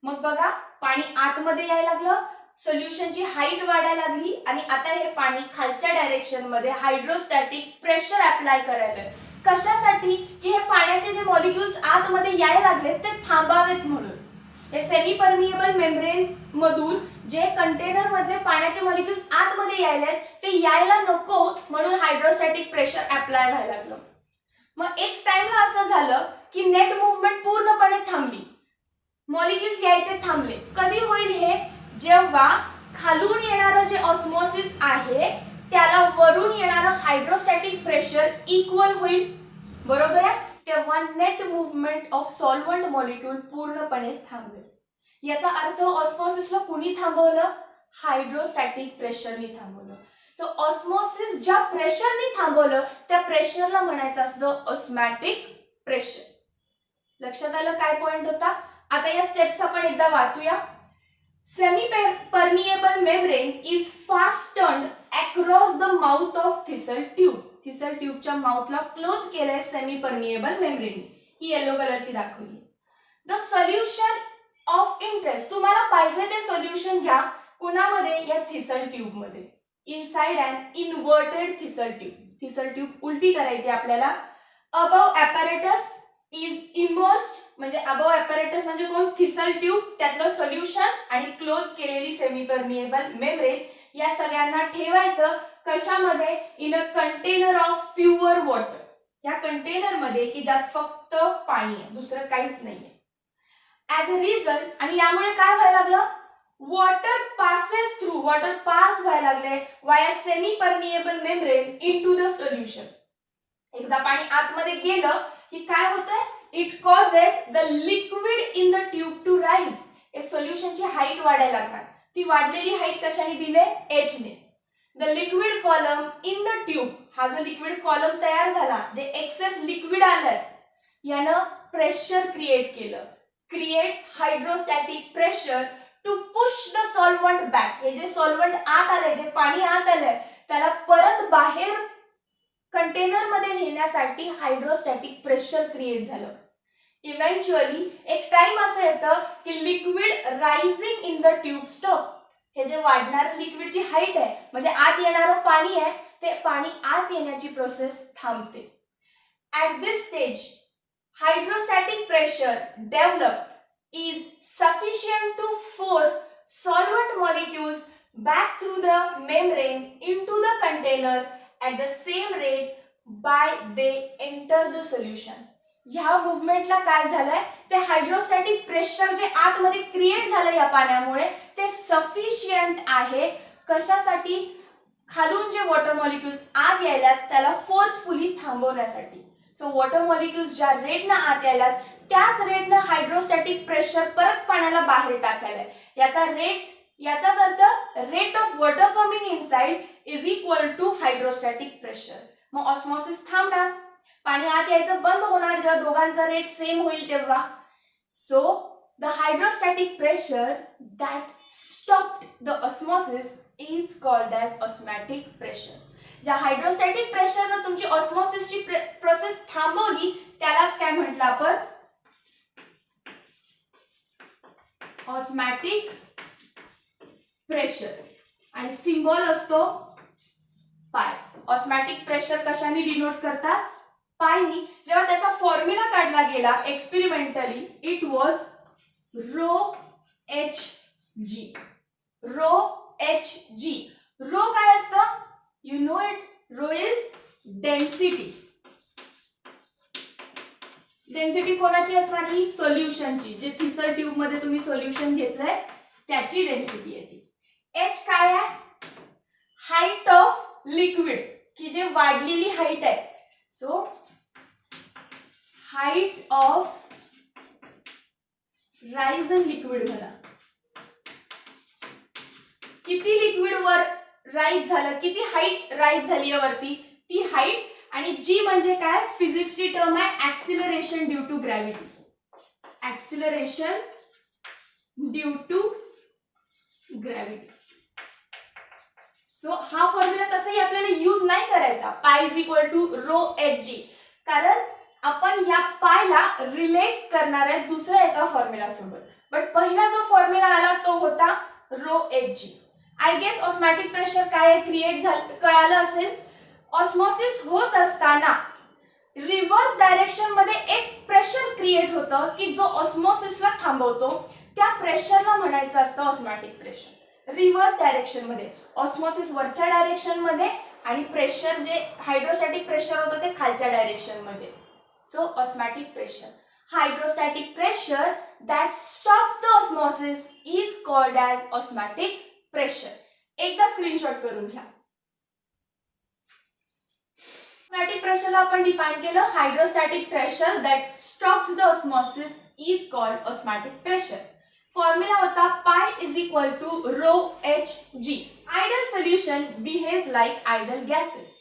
मग बघा पाणी आतमध्ये यायला लागलं, सोल्युशनची हाईट वाढायला लागली आणि आता हे पाणी खालच्या डायरेक्शन मध्ये हायड्रोस्टॅटिक प्रेशर अप्लाय करायला. कशासाठी, की हे पाण्याचे जे मॉलिक्युल्स आतमध्ये यायला लागले ते थांबावेत म्हणून. हे सेमी परमिएबल मेम्ब्रेन मधून जे कंटेनर मधले पाण्याचे मॉलिक्युल्स आतमध्ये यायले ते यायला नको म्हणून हायड्रोस्टॅटिक प्रेशर अप्लाय व्हायला लागलं. मग एक टाइमला असं झालं की नेट मूव्हमेंट पूर्णपणे थांबली, मॉलिक्युल्स यायचे थांबले. कधी होईल हे, जेव्हा खालून येणारं जे ऑस्मॉसिस आहे त्याला वरून येणारं हायड्रोस्टॅटिक प्रेशर इक्वल होईल. बरोबर आहे, तेव्हा net movement of solvent molecule पूर्णपणे थांबेल. याचा अर्थ ऑस्मॉसिसला कुणी थांबवलं, हायड्रोस्टॅटिक प्रेशरने थांबवलं. सो ऑस्मॉसिस ज्या प्रेशरने थांबवलं त्या प्रेशरला म्हणायचं असतं ऑस्मॅटिक प्रेशर. लक्षात आलं काय पॉइंट होता. आता या स्टेप्स आपण एकदा वाचूया. Semi permeable membrane is fastened across the mouth of thistle tube. Thistle ट्यूबच्या माउथला क्लोज केलंय सेमी परमिएबल मेम्ब्रेन, ही येलो कलरची दाखवली. द सोल्युशन ऑफ इंटरेस्ट, तुम्हाला पाहिजे ते सोल्युशन घ्या. कुणामध्ये, या थिसल ट्यूब मध्ये, inside and inverted thistle tube. Thistle tube उलटी करायची आपल्याला. अबव ॲपॅरेटस इज इमर्स्ड, म्हणजे अबव ॲपॅरेटस म्हणजे कोण, थिसल ट्यूब, त्यातलं सोल्युशन आणि क्लोज केलेली सेमी परमिएबल मेम्ब्रेन. या सगळ्यांना ठेवायचं कशामध्ये, in a container of pure water. या कंटेनर मध्ये की ज्यात फक्त पाणी आहे, दुसरं काहीच नाहीये. ॲज अ रिझल्ट, आणि यामुळे काय व्हायला लागलं, water passes through, water pass व्हायला लागले via semi permeable membrane into the solution. एकदा पाणी आतमध्ये गेलं की काय होतंय, it causes the liquid in the tube to rise. हे सोल्युशनची हाईट वाढायला लागणार. ती वाढलेली हाईट कशाने दिले, एच ने. The liquid column in the tube, हा जो लिक्विड कॉलम तयार झाला, जे एक्सेस लिक्विड आलंय, यानं प्रेशर क्रिएट केलं. Creates hydrostatic pressure to push the solvent back. हे जे सॉल्व्हंट आत आलंय, जे पाणी आत आलंय, त्याला परत बाहेर कंटेनर मध्ये नेण्यासाठी हायड्रोस्टॅटिक प्रेशर क्रिएट झालं. इव्हेंच्युअली एक टाइम असं येतं की liquid rising in the tube stop. हे जे वाढणार लिक्विडची हाईट आहे, म्हणजे आत येणारं पाणी आहे, ते पाणी आत येण्याची प्रोसेस थांबते. At this stage hydrostatic pressure developed is sufficient to force solvent molecules back through the membrane into the container at the same rate by they enter the solution. ह्या मुवमेंटला काय झालंय, ते हायड्रोस्टॅटिक प्रेशर जे आतमध्ये create झालं या पाण्यामुळे ते सफिशियंट आहे. कशासाठी, खालून जे वॉटर मॉलिक्युल्स आत यायलात त्याला फोर्सफुली थांबवण्यासाठी. सो वॉटर मॉलिक्युल्स ज्या रेटनं आत यायलात त्याच रेटनं हायड्रोस्टॅटिक प्रेशर परत पाण्याला बाहेर टाकायला. याचाच अर्थ rate of water coming inside is equal to hydrostatic pressure. मग ऑस्मॉसिस थांबणार, पाणी आत यायचं बंद होणार जेव्हा दोघांचा रेट सेम होईल तेव्हा. So the hydrostatic pressure that stopped the osmosis is called as osmotic pressure. ज्या हायड्रोस्टॅटिक प्रेशरनं तुमची ऑस्मॉसिसची प्रोसेस थांबवली त्यालाच काय म्हटलं आपण, ऑस्मॅटिक प्रेशर. आणि सिम्बॉल असतो पाय. ऑस्मॅटिक प्रेशर कशाने डिनोट करतात, पायनी. जेव्हा त्याचा फॉर्म्युला काढला गेला experimentally, it was rho h g. Rho h g. Rho काय असतं, you know it, rho is density. Density कोणाची असणार, ही सोल्युशनची. जे थिसल ट्यूब मध्ये तुम्ही सोल्युशन घेतलंय त्याची डेन्सिटी आहे ती. एच काय आहे, हाईट ऑफ लिक्विड, की जे वाढलेली हाईट आहे. So height of rise in liquid म्हणा, किती लिक्विड वर राईज झालं, किती हाईट राईज झाली वरती, ती हाईट. आणि जी म्हणजे काय, फिजिक्सची टर्म आहे acceleration due to gravity. Acceleration due to gravity. So हा फॉर्म्युला तसंही आपल्याला यूज नाही करायचा, pi is equal to rho h g, कारण आपण ह्या पायला रिलेट करणार आहे दुसऱ्या एका फॉर्म्युला सोबत. बट पहिला जो फॉर्म्युला आला तो होता rho h g. I guess osmotic pressure काय क्रिएट झालं कळालं असेल. ऑस्मॉसिस होत असताना रिव्हर्स डायरेक्शन मध्ये एक प्रेशर क्रिएट होतं की जो ऑस्मॉसिसला थांबवतो. त्या प्रेशरला म्हणायचं असतं ऑस्मॅटिक प्रेशर. रिव्हर्स डायरेक्शन मध्ये, ऑस्मॉसिस वरच्या डायरेक्शन मध्ये आणि प्रेशर जे हायड्रोस्टॅटिक प्रेशर होतं ते खालच्या डायरेक्शन मध्ये. So osmotic pressure, hydrostatic pressure that stops the osmosis is called as osmotic pressure. एकदा स्क्रीनशॉट करून घ्या. ऑस्मॅटिक प्रेशरला आपण डिफाइन केलं, hydrostatic pressure that stops the osmosis is called osmotic pressure. Formula होता pi is equal to rho h g. Ideal solution behaves like ideal gases.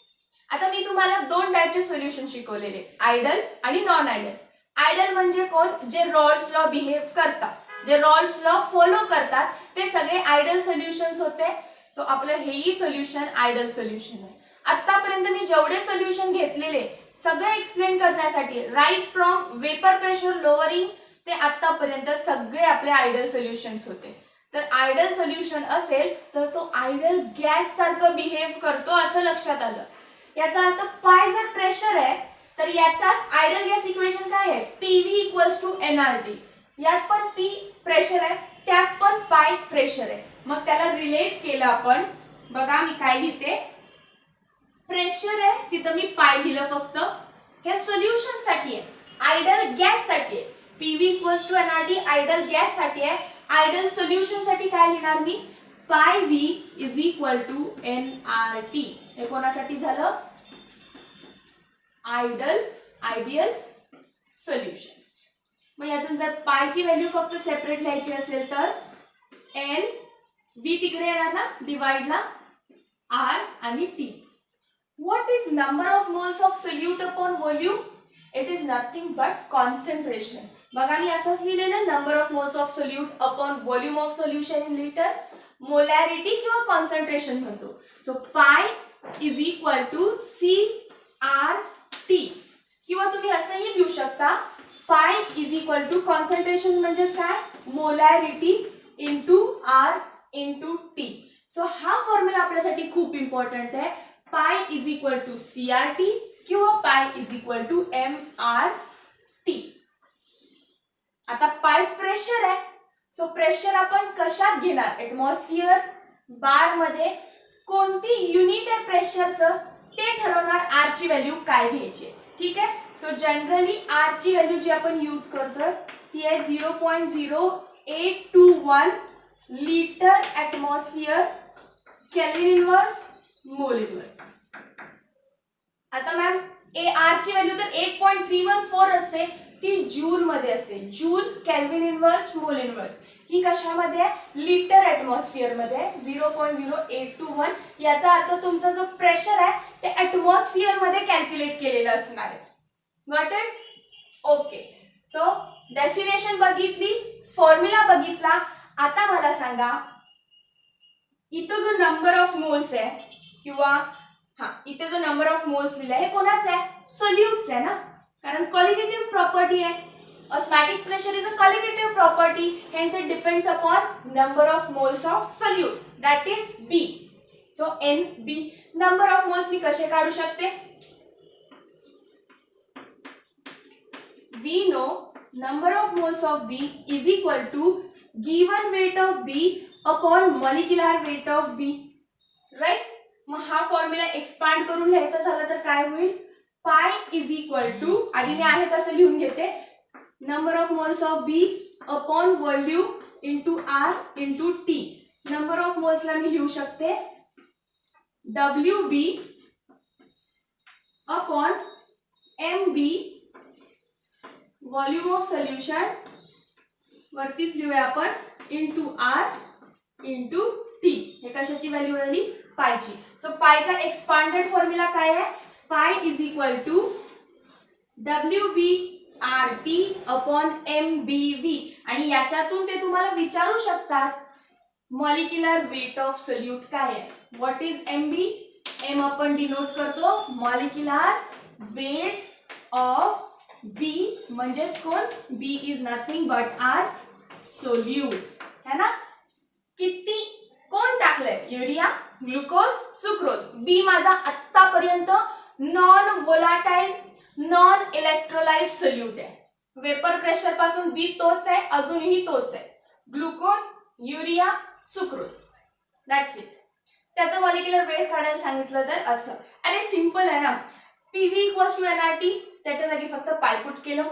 आता मी तुम्हाला दोन टाईपचे सोल्युशन शिकवलेले, आयडल आणि नॉन आयडल. आयडल म्हणजे कोण, जे रॉल्स लॉ बिहेव करतात, जे रॉल्स लॉ फॉलो करतात ते सगळे आयडल सोल्युशन्स होते. सो आपलं हेही सोल्युशन आयडल सोल्युशन आहे. आतापर्यंत मी जेवढे सोल्युशन घेतलेले सगळे एक्सप्लेन करण्यासाठी, right from vapour pressure lowering ते आतापर्यंत सगळे आपले आयडल सोल्युशन्स होते. तर आयडल सोल्युशन असेल तर तो आयडल गॅस सारखं बिहेव करतो असं लक्षात आलं. याचा अर्थ पाय जर प्रेशर आहे तर याच्यात आयडल गॅस इक्वेशन काय आहे, पीव्ही इक्वल्स टू एनआरटी. यात पण पी प्रेशर आहे, त्यात पण पाय प्रेशर आहे. मग त्याला रिलेट केलं आपण. बघा मी काय लिहिते, प्रेशर आहे तिथं मी पाय लिहिलं फक्त. हे सोल्युशन साठी आहे, आयडल गॅस साठी आहे. PV equals to NRT ideal gas साठी आहे. आयडल सोल्युशन साठी काय लिहिणार मी, pi V is equal to NRT. हे कोणासाठी झालं, आयडियल सोल्युशन. मग यातून जर पायची व्हॅल्यू फक्त सेपरेट लिहायची असेल तर एन व्ही तिकडे येणार ना डिवाइडला आर आणि T. What is number of moles of solute upon volume, it is nothing but concentration. बघा मी असंच लिहिलेलं, number of moles of solute upon volume of solution in litre. Molarity किंवा कॉन्सन्ट्रेशन म्हणतो. So pi is equal to C R T. किंवा तुम्ही असंही लिहू शकता, पाय इज इक्वल टू कॉन्सन्ट्रेशन म्हणजेच काय, molarity into R into T. So हा फॉर्म्युला आपल्यासाठी खूप इम्पॉर्टंट आहे. Pi is equal to C R T किंवा pi is equal to M R T. आता पाय प्रेशर आहे. सो प्रेशर आपण कशात घेणार, एटमॉस्फिअर, बार मध्ये. कोणती युनिट आहे प्रेशरचं ते ठरवणार आर ची व्हॅल्यू काय घ्यायची. ठीक आहे. सो जनरली आर ची व्हॅल्यू जी आपण यूज करतो ती आहे 0.0821 litre atmosphere kelvin inverse mole inverse. आता मॅम आर ची व्हॅल्यू तर 8.314 असते, ती जूल मध्ये असते. Joule kelvin inverse mole inverse. ही कशामध्ये आहे, लिटर ॲटमॉस्फिअर मध्ये 0.0821. याचा अर्थ तुमचा जो प्रेशर आहे ते ॲटमॉस्फिअर मध्ये कॅल्क्युलेट केलेलं असणार आहे. Got it. Okay. So definition बघितली, फॉर्म्युला बघितला. आता मला सांगा इथं जो नंबर ऑफ मोल्स आहे किंवा इथे जो नंबर ऑफ मोल्स लिहिलाय हे कोणाचा आहे? सोल्यूटचा आहे ना, कारण क्वालिटेटिव्ह प्रॉपर्टी आहे. Osmotic pressure is a qualitative property, hence it depends upon number of moles of solute, that is B. So NB, number of moles मी कसे काढू शकते? We know number of moles of B is equal to given weight of B upon molecular weight of B, right? मग हा formula expand करून लिहायचा झाला तर काय होईल? पाय इज इक्वल टू, आधी मी आहे तसं लिहून घेते, number of moles of B upon volume into R into T. number of moles ला मी लिहू शकते WB upon MB volume of solution वरतीच लिहूया आपण into R into T. हे कशाची व्हॅल्यू आली? पायची. सो पायचा एक्सपांडेड फॉर्म्युला काय आहे? Pi is equal to WB RT upon MBV. आणि याच्यातून ते तुम्हाला विचारू शकतात मॉलिक्युलर वेट ऑफ सोल्यूट काय आहे. What is MB? M आपण डिनोट करतो मॉलिक्युलर वेट ऑफ B, म्हणजेच कोण? B is nothing but our solute, है ना. किती कोण टाकलंय? Urea, glucose, sucrose. बी माझा आतापर्यंत non volatile non electrolyte solute आहे. वेपर प्रेशर पासून बी तोच आहे, अजूनही तोच आहे. Glucose, urea, sucrose, that's it. त्याचं मॉलिक्युलर वेट काढायला सांगितलं तर असं. अरे सिंपल आहे ना. PV इक्वल्स टू NRT, त्याच्या जागी फक्त पायपुट केलं,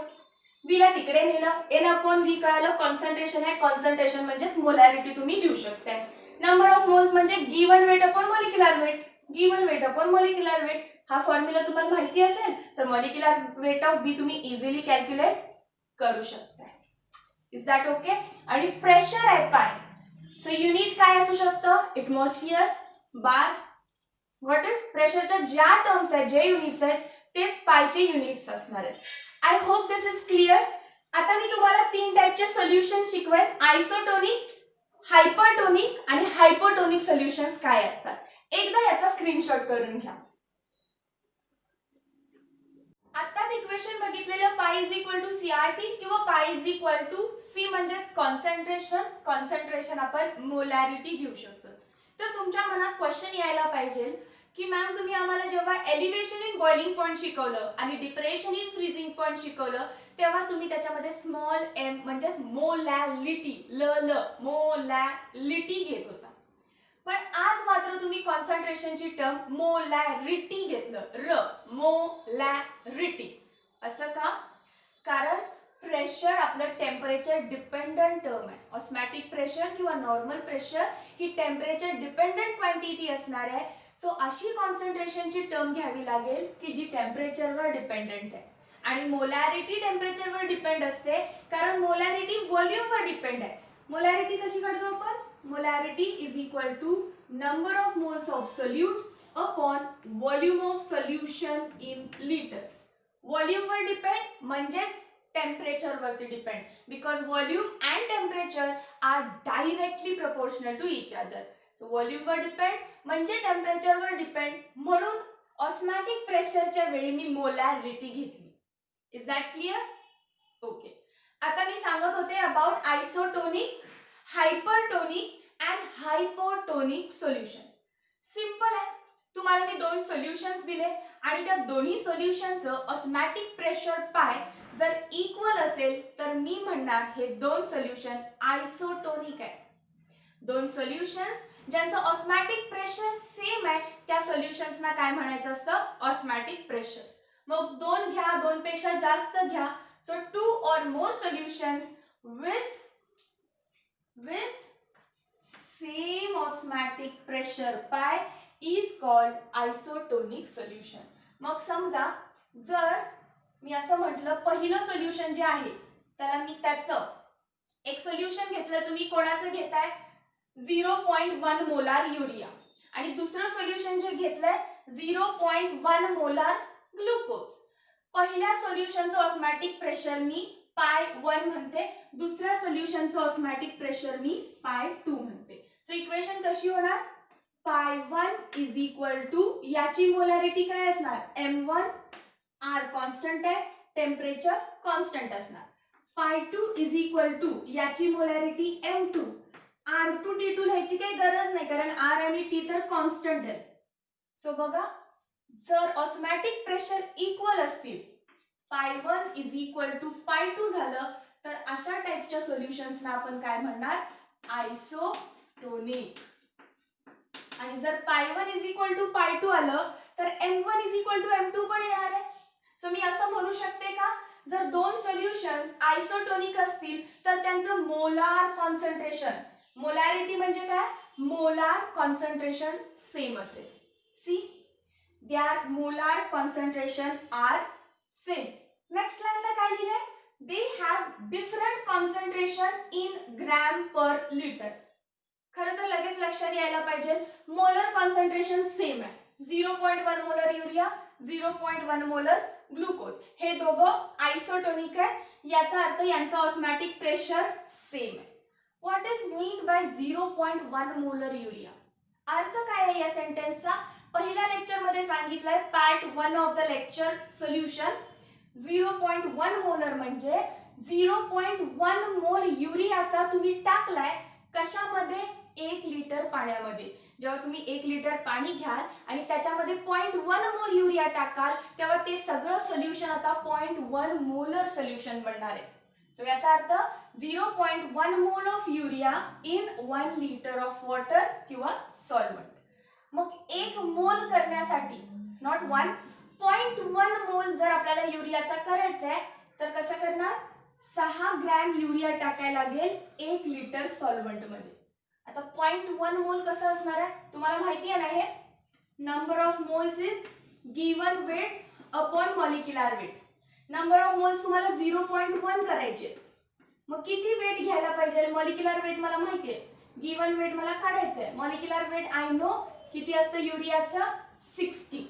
V ला तिकडे नेलं, N अपॉन V कळालं, कॉन्सन्ट्रेशन आहे, कॉन्सन्ट्रेशन म्हणजेच मोलॅरिटी तुम्ही लिहू शकता. नंबर ऑफ मोल्स म्हणजे given weight upon molecular weight, given weight upon molecular weight. हा फॉर्म्युला तुम्हाला माहिती असेल तर मॉलिक्युलर वेट ऑफ बी तुम्ही इझिली कॅल्क्युलेट करू शकता. Is that okay? आणि प्रेशर आहे पाय, सो युनिट काय असू शकतं? एटमॉस्फिअर, बार, व्हॉट इट. प्रेशरच्या ज्या टर्म्स आहेत, जे युनिट्स आहेत तेच पायचे युनिट्स असणार आहेत. I hope this is clear. आता मी तुम्हाला 3 टाईपचे सोल्युशन शिकवेन. आयसोटोनिक, हायपरटोनिक आणि हायपोटोनिक सोल्युशन्स काय असतात. एकदा याचा स्क्रीनशॉट करून घ्या. आताच इक्वेशन बघितलेलं पाय इज इक्वल टू CRT किंवा pi is equal to C म्हणजेच कॉन्सन्ट्रेशन. कॉन्सन्ट्रेशन आपण मोलॅरिटी घेऊ शकतो. तर तुमच्या मनात क्वेश्चन यायला पाहिजे की मॅम तुम्ही आम्हाला जेव्हा एलिव्हेशन इन बॉइलिंग पॉइंट शिकवलं आणि डिप्रेशन इन फ्रीजिंग पॉइंट शिकवलं तेव्हा तुम्ही त्याच्यामध्ये स्मॉल m म्हणजेच मोलॅलिटी मोलॅलिटी घेत होता. पण आज मात्र तुम्ही कॉन्सन्ट्रेशनची टर्म मोलॅरिटी घेतलं, मोलॅरिटी. असं का? कारण प्रेशर आपलं टेम्परेचर डिपेंडंट टर्म आहे. ऑस्मॅटिक प्रेशर किंवा नॉर्मल प्रेशर ही टेम्परेचर डिपेंडंट क्वांटिटी असणार आहे. सो अशी कॉन्सन्ट्रेशनची टर्म घ्यावी लागेल की जी टेम्परेचरवर डिपेंडंट आहे. आणि मोलॅरिटी टेम्परेचरवर डिपेंड असते कारण मोलॅरिटी व्हॉल्यूमवर डिपेंड आहे. मोलॅरिटी कशी काढतो आपण? Molarity is equal to number of moles of solute upon volume of solution in litre. व्हॉल्यूमवर डिपेंड म्हणजेच टेम्परेचरवरती depend, because volume and temperature are directly proportional to each other. So व्हॉल्यूमवर depend म्हणजे टेम्परेचरवर डिपेंड, म्हणून ऑस्मॅटिक प्रेशरच्या वेळी मी मोलॅरिटी घेतली. Is that clear? ओके. आता मी सांगत होते about isotonic, hypertonic and hypotonic solution. Simple आहे. तुम्हाला मी 2 सोल्युशन्स दिले आणि त्या दोन्ही सोल्युशनचं ऑस्मॅटिक प्रेशर पाय जर इक्वल असेल तर मी म्हणणार हे 2 सोल्युशन आयसोटोनिक आहे. 2 सोल्युशन्स ज्यांचं ऑस्मॅटिक प्रेशर सेम आहे त्या सोल्युशन्सना काय म्हणायचं असतं? ऑस्मॅटिक प्रेशर. मग 2 घ्या, 2 पेक्षा जास्त घ्या. So 2 or more solutions with same osmotic pressure pi is called isotonic solution. मग समजा जर मी असं म्हटलं पहिलं सोल्युशन जे आहे त्याला मी त्याचं एक सोल्युशन घेतलं, तुम्ही कोणाचं घेताय? 0.1 मोलार युरिया. आणि दुसरं सोल्युशन जे घेतलंय 0.1 मोलार ग्लुकोज. पहिल्या सोल्युशनचं ऑस्मॅटिक प्रेशर मी पाय 1 म्हणते, दुसऱ्या सोल्युशनचं ऑस्मॅटिक प्रेशर मी पाय 2 म्हणते. सो इक्वेशन कशी होणार, π1 इज इक्वल टू याची मोलॅरिटी काय असणार, m1, r कॉन्स्टंट आहे, टेम्परेचर कॉन्स्टंट असणार. π2 इज इक्वल टू याची मोलॅरिटी m2, r2 t2 लिहायची काही गरज नाही कारण r आणि t तर कॉन्स्टंट आहे. सो बघा जर ऑस्मॅटिक प्रेशर इक्वल असतील, π1 इज इक्वल टू π2 झालं तर अशा टाइपच्या सोल्युशन्सना आपण काय म्हणणार, आयसोटोनिक. आणि जर π1 इज इक्वल टू π2 आलं तर m1 is equal to m2 पण येणार आहे. सो मी असं म्हणू शकते का, जर दोन सोल्युशन्स आयसोटोनिक असतील तर त्यांचं मोलार कॉन्सन्ट्रेशन, मोलॅरिटी म्हणजे काय, मोलार कॉन्सन्ट्रेशन सेम असेल. See there molar concentration are same. Next लाईनला काय लिहिलंय, they have different concentration in gram per litre. खरं तर लगेच लक्षात यायला पाहिजे मोलर कॉन्सन्ट्रेशन सेम आहे, 0.1 मोलर युरिया, 0.1 मोलर ग्लुकोज, हे दोघं आयसोटोनिक आहे. याचा अर्थ यांचा ऑस्मॅटिक प्रेशर सेम आहे. What is mean by 0.1 molar urea, अर्थ काय आहे या सेंटेन्सचा, पहिल्या लेक्चर मध्ये सांगितलंय part 1 of the lecture solution. 0.1 molar म्हणजे 0.1 मोल युरियाचा तुम्ही टाकलाय कशामध्ये, 1 लिटर पाण्यामध्ये. जेव्हा तुम्ही 1 लिटर पाणी घ्याल आणि त्याच्यामध्ये 0.1 मोल युरिया टाकाल तेव्हा ते सगळं सोल्युशन आता 0.1 मोलर सोल्युशन बनणार आहे. सो याचा अर्थ 0.1 mole of urea in 1 litre of water किंवा सॉल्व्हंट. मग 1 मोल करण्यासाठी, नॉट 1, 0.1 मोल जर आपल्याला युरियाचा करायचा आहे तर कसं करणार, 6 ग्रॅम युरिया टाकायला लागेल 1 लिटर सॉल्व्हंट मध्ये. आता 0.1 मोल कसं असणार आहे तुम्हाला माहिती आहे ना, हे number of moles is given weight upon molecular weight. Number of moles तुम्हाला 0.1 करायचे, मग किती वेट घ्यायला पाहिजे, मॉलिक्युलर वेट मला माहिती आहे, गिवन वेट मला काढायचं आहे. मॉलिक्युलर वेट आय नो किती असतं युरियाचं, 60.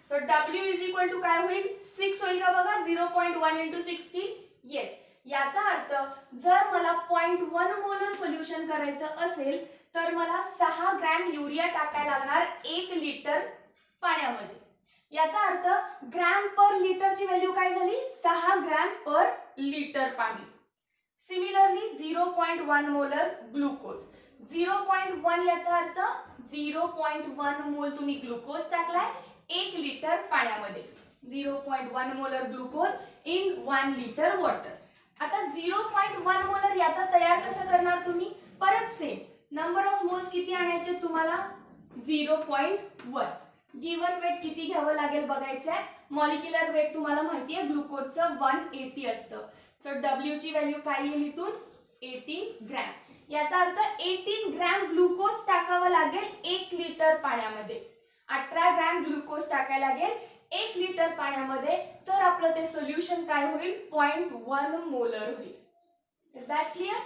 So W is equal to काय होईल, 6 होईल का बघा, 0.1 इंटू 60. येस, याचा अर्थ जर मला 0.1 मोलर सोल्युशन करायचं असेल तर मला 6 ग्रॅम युरिया टाकायला लागणार 1 लिटर पाण्यामध्ये. याचा अर्थ ग्रॅम पर लिटरची व्हॅल्यू काय झाली, 6 ग्रॅम पर लिटर पाणी. सिमिलरली 0.1 मोलर ग्लुकोज, 0.1 याचा अर्थ 0.1 मोल तुम्ही ग्लुकोज टाकलाय 1 लिटर पाण्यामध्ये. 0.1 molar glucose in 1 litre water. आता 0.1 मोलर याचा तयार कसं करणार तुम्ही, परत सेम नंबर ऑफ मोल्स किती आणायचे तुम्हाला, 0.1. गिवन वेट किती घ्यावं लागेल बघायचं आहे. मॉलिक्युलर वेट तुम्हाला माहिती आहे ग्लुकोजचं 180 असतं. सो W ची व्हॅल्यू काय येईल इथून, 18 ग्रॅम. याचा अर्थ 18 ग्रॅम ग्लुकोज टाकावं लागेल 1 लिटर पाण्यामध्ये. 18 ग्रॅम ग्लुकोज टाकायला लागेल 1 लिटर पाण्यामध्ये, तर आपलं ते सोल्युशन काय होईल, 0.1 मोलर होईल. Is that clear,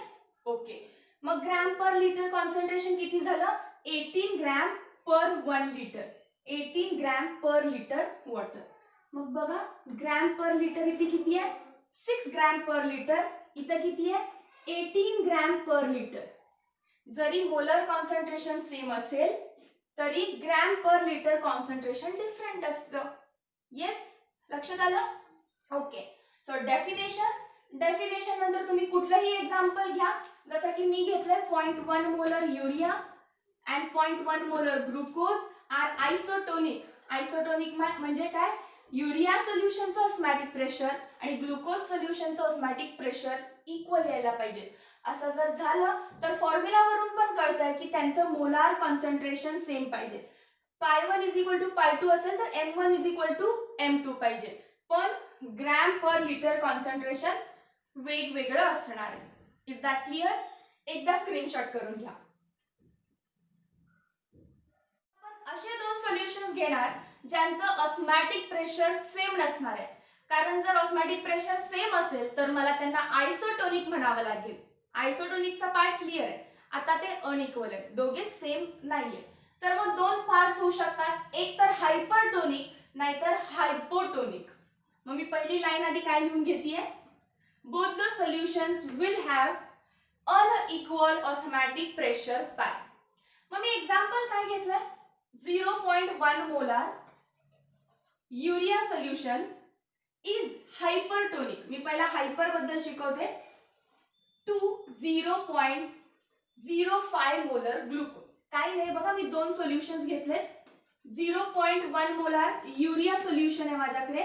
okay. मग ग्रॅम पर लिटर कॉन्सन्ट्रेशन किती झालं, 18 gram per 1 litre, 18 gram per litre water. मग बघा ग्रॅम पर लिटर इथे किती आहे, 6 ग्रॅम पर लिटर, इथं किती आहे, 18 ग्रॅम पर लिटर. जरी मोलर कॉन्सन्ट्रेशन सेम असेल तरी gram per litre concentration different असतं. येस, लक्षात आलं, ओके. सो डेफिनेशन नंतर तुम्ही कुठलंही एक्झाम्पल घ्या, जसं की मी घेतलंय 0.1 molar urea and 0.1 molar glucose are isotonic. Isotonic म्हणजे काय, युरिया सोल्युशनचं ऑस्मॅटिक प्रेशर आणि ग्लुकोज सोल्युशनचं ऑस्मॅटिक प्रेशर इक्वल यायला पाहिजे. असं जर झालं तर फॉर्म्युलावरून पण कळतंय की त्यांचं मोलार कॉन्सन्ट्रेशन सेम पाहिजे. π1 इज इक्वल टू π2 असेल तर m1 is equal to m2 पाहिजे, पण ग्रॅम पर लिटर कॉन्सन्ट्रेशन वेगवेगळं असणार आहे. इज दॅट क्लिअर, एकदा स्क्रीनशॉट करून घ्या. असे 2 सोल्युशन्स घेणार ज्यांचं ऑस्मॅटिक प्रेशर सेम नसणार आहे, कारण जर ऑस्मॅटिक प्रेशर सेम असेल तर मला त्यांना आयसोटोनिक म्हणावं लागेल. आयसोटोनिकचा पार्ट क्लिअर आहे. आता ते अनइक्वल आहे, दोघे सेम नाहीये, तर मग 2 पार्ट्स होऊ शकतात, एक तर हायपरटोनिक नाहीतर हायपोटोनिक. मग मी पहिली लाईन आधी काय लिहून घेतेय, both the solutions will have unequal osmotic pressure pi. मग मी एक्झाम्पल काय घेतलंय, 0.1 molar urea solution is hypertonic. मी पहिला हायपर बद्दल शिकवते. To 0.05 molar glucose. काही नाही बघा, मी दोन सोल्युशन्स घेतले. 0.1 मोलार युरिया सोल्युशन आहे माझ्याकडे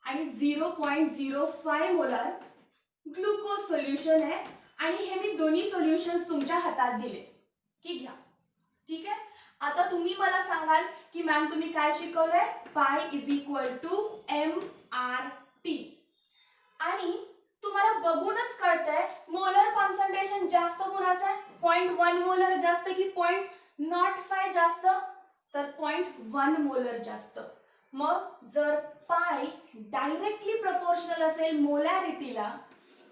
आणि 0.05 मोलार ग्लुकोज सोल्युशन आहे आणि हे मी दोन्ही सोल्युशन्स तुमच्या हातात दिले की घ्या. ठीक आहे. आता तुम्ही मला सांगाल की मॅम तुम्ही काय शिकवलंय, पाय इज इक्वल टू MRT आणि तुम्हाला बघूनच कळतंय मोलर कॉन्सन्ट्रेशन जास्त कुणाचं आहे, 0.1 मोलर जास्त की 0.05 जास्त, तर 0.1 मोलर जास्त. मग जर पाय डायरेक्टली प्रपोर्शनल असेल मोलॅरिटीला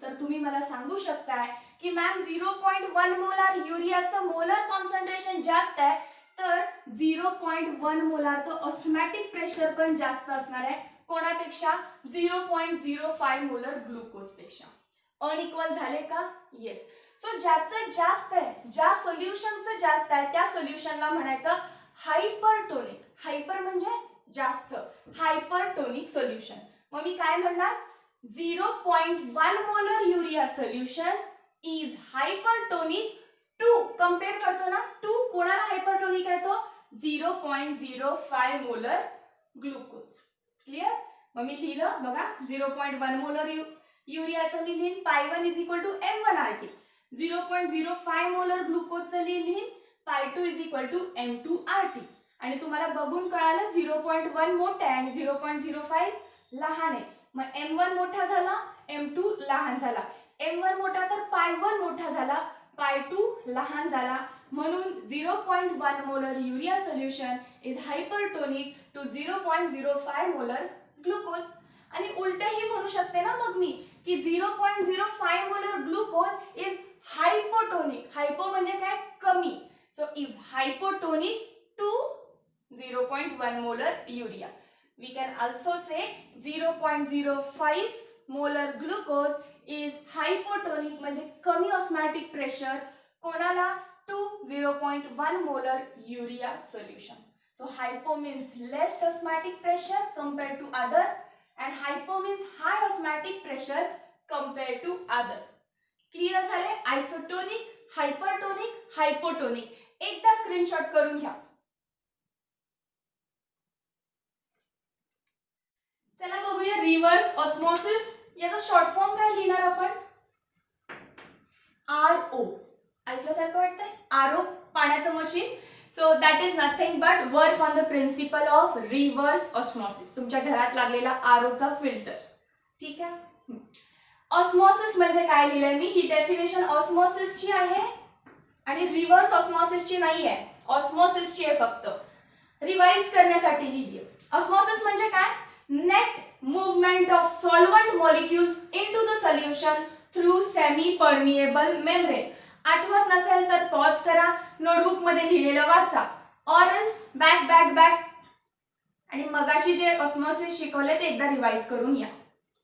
तर तुम्ही मला सांगू शकताय की मॅम 0.1 मोलार युरियाचं मोलर कॉन्सन्ट्रेशन जास्त आहे तर 0.1 मोलारचं ऑस्मॅटिक प्रेशर पण जास्त असणार आहे. कोणापेक्षा, 0.05 मोलर ग्लुकोज पेक्षा. अनइक्वल झाले का? येस. सो ज्याचं जास्त आहे, ज्या सोल्युशनचं जास्त आहे त्या सोल्युशनला म्हणायचं हायपरटोनिक. हायपर म्हणजे जास्त, हायपरटोनिक सोल्युशन. मग मी काय म्हणणार, 0.1 molar urea solution is hypertonic to, compare करतो ना, टू कोणाला हायपरटोनिक आहे तो, 0.05 मोलर ग्लुकोज. क्लिअर. मग मी लिहिलं बघा, 0.1 मोलर युरियाचं मी लिहीन पाय1 is equal to M1RT. 0.05 molar ग्लुकोजचं लिहीन पाय2 इज इक्वल टू M2RT. आणि तुम्हाला बघून कळालं 0.1 मोठा आहे आणि 0.05 लहान आहे. मग M1 मोठा झाला, M2 लहान झाला. M1 मोठा तर पाय1 मोठा झाला, पाय2 लहान झाला. म्हणून 0.1 molar urea solution is hypertonic to 0.05 molar glucose. आणि उलटही म्हणू शकते ना मग मी की 0.05 molar glucose is hypotonic. Hypo म्हणजे काय, कमी. So is hypotonic to 0.1 molar urea. We can also say 0.05 molar glucose is hypotonic म्हणजे कमी ऑस्मॅटिक प्रेशर कोणाला, to 0.1 molar urea solution. So hypo means less osmotic pressure compared to other and hypo means high osmotic pressure compared to other. Clear झाले. Isotonic, hypertonic, hypotonic. एकदा screenshot करून घ्या. चला बघूया reverse osmosis. याचा short form काय लिहिणार आपण, RO. ऐकल्यासारखं वाटतंय, RO पाण्याचं मशीन. So that is nothing but work on the principle of reverse osmosis. तुमच्या घरात लागलेला ROचा फिल्टर. ठीक आहे. ऑस्मोसिस म्हणजे काय लिहिलंय मी, ही डेफिनेशन ऑस्मोसिसची आहे आणि रिव्हर्स ऑस्मोसिसची नाही आहे, ऑस्मोसिसची आहे फक्त. रिवाइज करण्यासाठी लिहिली. ऑस्मोसिस म्हणजे काय, net movement of solvent molecules into the solution through semi permeable membrane. आठवत नसेल तर पॉज करा, नोटबुक मध्ये लिहिलेलं वाचा, ऑरल्स बॅक बॅक बॅक. आणि मगाशी जे ऑस्मोसिस शिकवले ते एकदा रिवाइज करून या.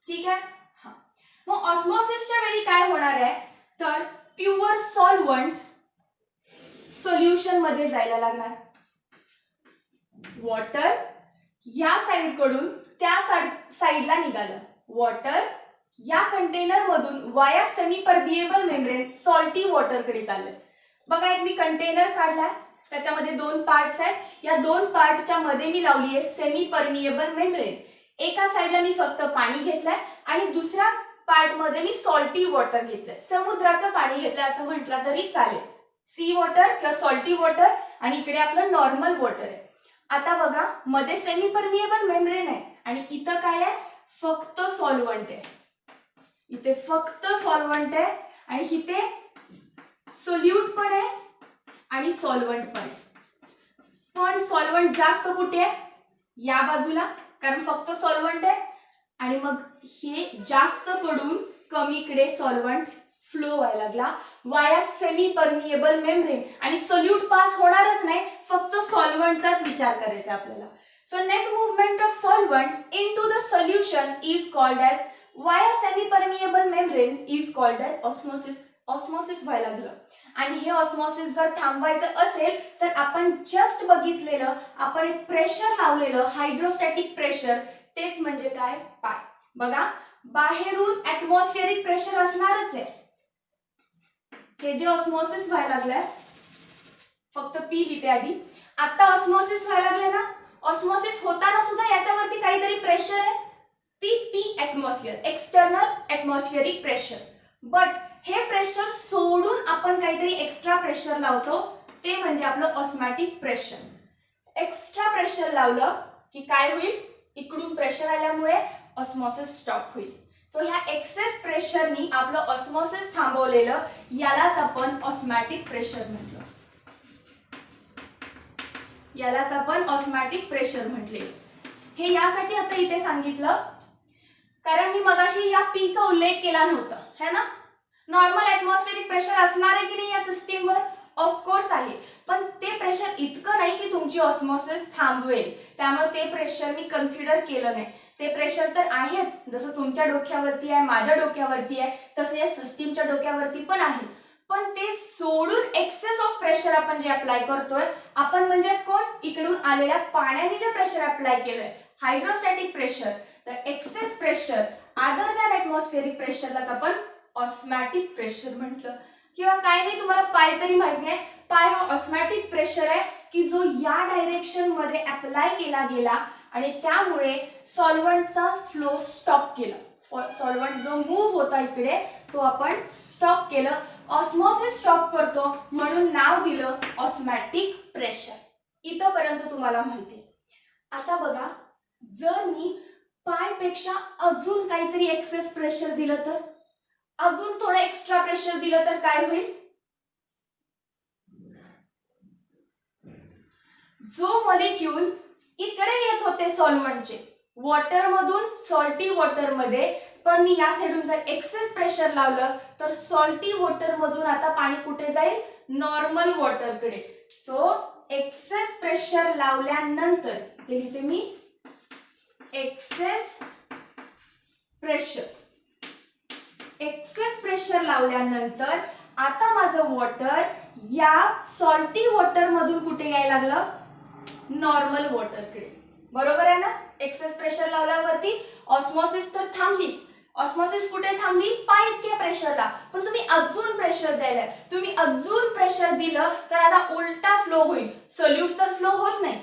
ठीक आहे. हा, मग ऑस्मोसिसच्या वेळी काय होणार आहे तर प्युअर सॉल्वंट सोल्युशन मध्ये जायला लागणार. वॉटर या साइड कडून त्या साइडला निघालं, वॉटर या कंटेनर मधून वाया semi permeable membrane salty water कडे चाललंय. बघा, एक मी कंटेनर काढलाय, त्याच्यामध्ये दोन पार्ट्स आहेत. या दोन पार्टच्या मध्ये मी लावली आहे सेमी परमिएबल मेम्ब्रेन. एका साइडला मी फक्त पाणी घेतलंय आणि दुसऱ्या पार्ट मध्ये मी सॉल्टी वॉटर घेतलंय, समुद्राचं पाणी घेतलंय असं म्हटलं तरी चालेल. सी वॉटर किंवा सॉल्टी वॉटर आणि इकडे आपलं नॉर्मल वॉटर आहे. आता बघा, मध्ये सेमी परमिएबल मेम्ब्रेन आहे आणि इथं काय आहे, फक्त सॉल्वंट आहे. इथे फक्त सॉल्वंट आहे आणि इथे सोल्यूट पण आहे आणि सॉल्वंट पण आहे. पण सॉल्वंट जास्त कुठे आहे, या बाजूला, कारण फक्त सॉल्वंट आहे. आणि मग हे जास्त कडून कमीकडे सॉल्वंट फ्लो व्हायला लागला वाया सेमी परमिएबल मेम्ब्रेन. आणि सोल्यूट पास होणारच नाही, फक्त सॉल्वंटचाच विचार करायचा आपल्याला. So net movement of solvent into the solution is called as via semi permeable membrane is called as osmosis. Osmosis व्हायला लागलं. आणि हे ऑस्मॉसिस जर थांबवायचं असेल तर आपण जस्ट बघितलेलं, आपण एक प्रेशर लावलेलं हायड्रोस्टॅटिक प्रेशर, तेच म्हणजे काय, पाय. बघा, बाहेरून ऍटमॉस्फिअरिक प्रेशर असणारच आहे. हे जे ऑस्मॉसिस व्हायला लागलंय, फक्त पी लिहिते आधी. आता ऑस्मॉसिस व्हायला लागले ना, ऑस्मॉसिस होताना सुद्धा याच्यावरती काहीतरी प्रेशर आहे, ती P atmosphere, external atmospheric pressure. But हे प्रेशर सोडून आपण काहीतरी एक्स्ट्रा प्रेशर लावतो, ते म्हणजे आपलं ऑस्मॅटिक प्रेशर. एक्स्ट्रा प्रेशर लावलं की काय होईल, इकडून प्रेशर आल्यामुळे ऑस्मॉसिस स्टॉप होईल. सो ह्या एक्सेस प्रेशरनी आपलं ऑस्मॉसिस थांबवलेलं, यालाच आपण ऑस्मॅटिक प्रेशर म्हटलं. यालाच आपण ऑस्मॅटिक प्रेशर म्हटले. हे यासाठी आता इथे सांगितलं कारण मी मगाशी या पी चा उल्लेख केला नव्हता, है ना. नॉर्मल ऍटमॉस्फिअरिक प्रेशर असणार आहे की नाही या सिस्टीमवर, ऑफकोर्स आहे, पण ते प्रेशर इतकं नाही की तुमची ऑस्मॉसिस थांबवेल. त्यामुळे ते प्रेशर मी कन्सिडर केलं नाही. ते प्रेशर तर आहेच, जसं तुमच्या डोक्यावरती आहे, माझ्या डोक्यावरती आहे, तसं या सिस्टीमच्या डोक्यावरती पण आहे. पण ते सोडून एक्सेस ऑफ प्रेशर आपण जे अप्लाय करतोय, आपण म्हणजेच कोण, इकडून आलेल्या पाण्याने जे प्रेशर अप्लाय केलंय, हायड्रोस्टॅटिक प्रेशर, तर एक्सेस प्रेशर अदर दॅन ऍटमॉस्फिअरिक प्रेशरलाच आपण ऑस्मॅटिक प्रेशर म्हटलं. किंवा काय नाही, तुम्हाला पाय तरी माहिती आहे, पाय हा ऑस्मॅटिक प्रेशर आहे की जो या डायरेक्शन मध्ये अप्लाय केला गेला आणि त्यामुळे सॉल्व्हंटचा फ्लो स्टॉप केला. सॉल्व्हंट जो मूव्ह होता इकडे, तो आपण स्टॉप केलं. ऑस्मॉसिस स्टॉप करतो म्हणून नाव दिलं ऑस्मॅटिक प्रेशर. इथपर्यंत तुम्हाला माहिती आहे. आता बघा, जर मी पायपेक्षा अजून काहीतरी एक्सेस प्रेशर दिलं तर, अजून थोडं एक्स्ट्रा प्रेशर दिलं तर काय होईल, जो मॉलिक्यूल इकडे येत होते सॉल्व्हंटचे, वॉटर मधून सॉल्टी वॉटर मध्ये, पण मी या साइडून जर एक्सेस प्रेशर लावलं तर सॉल्टी वॉटर मधून आता पाणी कुठे जाईल, नॉर्मल वॉटर कडे. सो एक्सेस प्रेशर लावल्यानंतर ते लिहिते मी एक्सेस प्रेशर. एक्सेस प्रेशर लावल्यानंतर आता माझं वॉटर या सॉल्टी वॉटर मधून कुठे यायला लागलं, नॉर्मल वॉटर कडे. बरोबर आहे ना. एक्सेस प्रेशर लावल्यावरती ऑस्मॉसिस तर थांबलीच. ऑस्मॉसिस कुठे थांबली, पाय इतक्या प्रेशरला. पण तुम्ही अजून प्रेशर द्यायला, तुम्ही अजून प्रेशर दिलं तर आता उलटा फ्लो होईल. सोल्यूट तर फ्लो होत नाही,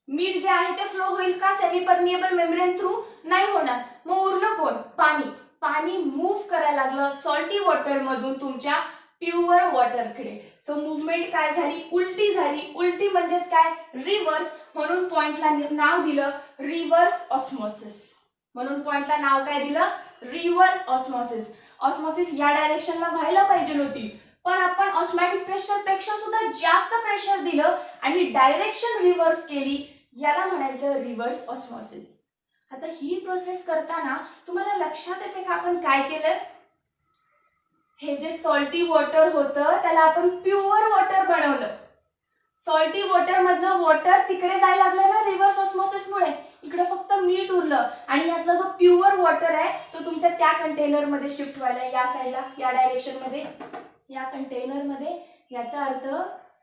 मीठ जे आहे ते फ्लो होईल का, सेमी परमिएबल मेम्ब्रेन थ्रू नाही होणार. मग उरलं कोण, पाणी. पाणी मूव्ह करायला लागलं सॉल्टी वॉटर मधून तुमच्या प्युअर वॉटर कडे. सो मुवमेंट काय झाली, उलटी झाली. उलटी म्हणजेच काय, रिव्हर्स. म्हणून पॉइंटला नाव दिलं रिव्हर्स ऑस्मॉसिस. म्हणून पॉइंटला नाव काय दिलं, रिव्हर्स ऑस्मॉसिस. ऑस्मॉसिस या डायरेक्शनला व्हायला पाहिजे होती, पण आपण ऑस्मॅटिक प्रेशर पेक्षा सुद्धा जास्त प्रेशर दिलं आणि डायरेक्शन रिव्हर्स केली, याला म्हणायचं रिव्हर्स ऑस्मॉसिस. आता ही प्रोसेस करताना तुम्हाला लक्षात येते का आपण काय केलं, हे जे सॉल्टी वॉटर होतं त्याला आपण प्युअर वॉटर बनवलं. सॉल्टी वॉटर मधलं वॉटर तिकडे जायला लागलं ना रिव्हर्स ऑस्मॉसिस मुळे, इकडे फक्त मीठ उरलं आणि यातला जो प्युअर वॉटर आहे तो तुमच्या त्या कंटेनर मध्ये शिफ्ट व्हायला, या साईडला, या डायरेक्शन मध्ये, या कंटेनर मध्ये. याचा अर्थ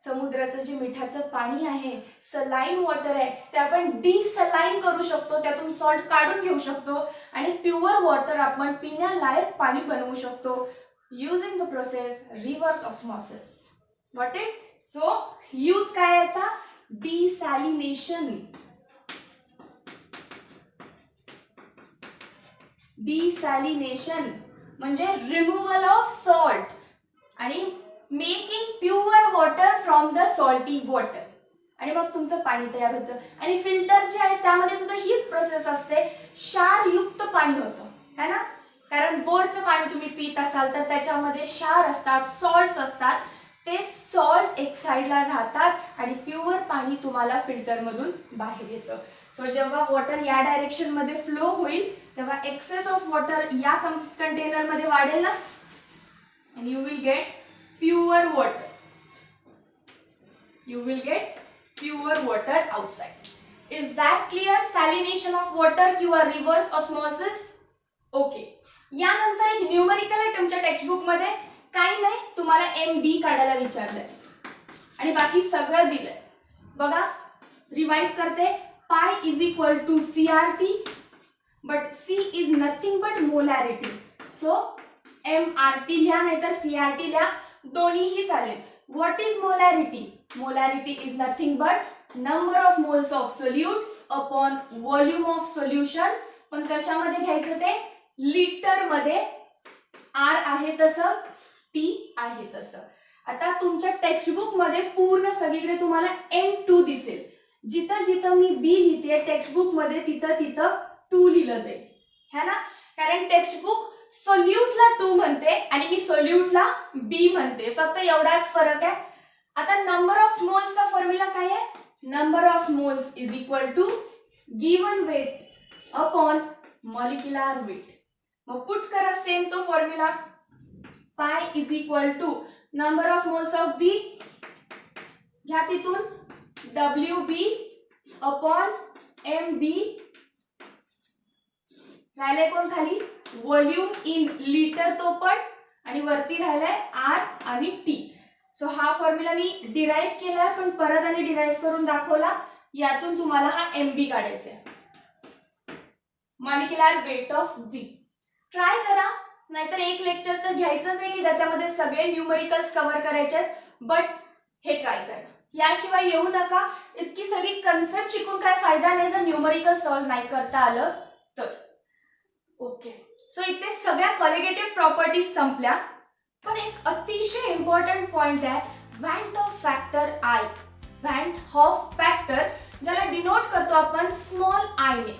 समुद्राचं जे मिठाचं पाणी आहे, सलाईन वॉटर आहे, ते आपण डिसलाईन करू शकतो, त्यातून सॉल्ट काढून घेऊ शकतो आणि प्युअर वॉटर आपण पिण्यालायक पाणी बनवू शकतो using the process reverse osmosis. Got it? So use काय याचा, desalination. Desalination म्हणजे रिमूव्हल ऑफ सॉल्ट आणि making pure water from the salty water. आणि मग तुमचं पाणी तयार होतं. आणि फिल्टर जे आहेत त्यामध्ये सुद्धा हीच प्रोसेस असते, क्षारयुक्त पाणी होतं, है ना. कारण बोरचं पाणी तुम्ही पित असाल तर त्याच्यामध्ये क्षार असतात, सॉल्ट्स असतात. ते सॉल्ट्स एक साईडला राहतात आणि प्युअर पाणी तुम्हाला फिल्टर मधून बाहेर येतं. सो जेव्हा वॉटर या डायरेक्शन मध्ये फ्लो होईल तेव्हा एक्सेस ऑफ वॉटर या कंटेनर मध्ये वाढेल ना, and you will get pure water. You will get pure water outside. Is that clear? Salination of water किंवा reverse osmosis. Okay. यानंतर एक न्यूमेरिकल आहे तुमच्या टेक्स्टबुक मध्ये, काही नाही, तुम्हाला MB काढायला विचारलंय आणि बाकी सगळं दिलंय. बघा, रिवाइज करते. Pi is equal to CRT, but C is nothing but molarity. So MRT लिहा नाहीतर CRT लिहा, दोन्हीही चालेल. What is molarity? Molarity is nothing but number of moles of solute upon volume of solution. पण कशामध्ये घ्यायचं ते? लिटर मध्ये. R आहे तसं, T आहे तसं. आता तुमच्या टेक्स्टबुक मध्ये पूर्ण सगळीकडे तुम्हाला N2 दिसेल. जिथं जिथं मी B लिहिते टेक्स्टबुक मध्ये तिथं तिथं 2 लिहिलं जाईल, है ना? कारण टेक्स्टबुक सोल्यूटला 2 म्हणते आणि मी सोल्यूटला B म्हणते, फक्त एवढाच फरक आहे. आता नंबर ऑफ मोल्सचा फॉर्म्युला काय आहे? Number of moles is equal to given weight upon molecular weight. मग पुट करा सेम तो formula. Pi is equal to number of moles of B घ्या तिथून WB अपॉन MB. राहिलंय कोण खाली? व्हॉल्यूम इन लिटर तो पण, आणि वरती राहिलाय R आणि T. सो हा फॉर्म्युला मी डिराईव्ह केला, पण परत आणि डिराईव्ह करून दाखवला. यातून तुम्हाला हा MB काढायचा आहे, molecular weight of B. Try करा, नाहीतर एक लेक्चर तर घ्यायचंच आहे की त्याच्यामध्ये सगळे न्यूमरिकल्स कव्हर करायचे आहेत. बट हे ट्राय करा, याशिवाय येऊ नका. इतकी सगळी कन्सेप्ट शिकून काय फायदा नाही जर न्यूमरिकल सॉल्व्ह नाही करता आलं तर. ओके, सो इथे सगळ्या क्वालिटेटिव्ह प्रॉपर्टीज संपल्या. पण एक अतिशय इम्पॉर्टंट पॉइंट आहे, van't of factor I. Van't of factor ज्याला डिनोट करतो आपण स्मॉल I ने.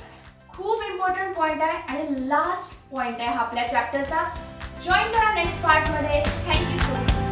खूप इम्पॉर्टंट पॉइंट आहे आणि लास्ट पॉइंट आहे आपल्या चॅप्टरचा. जॉईन करा नेक्स्ट पार्ट मध्ये. Thank you so much.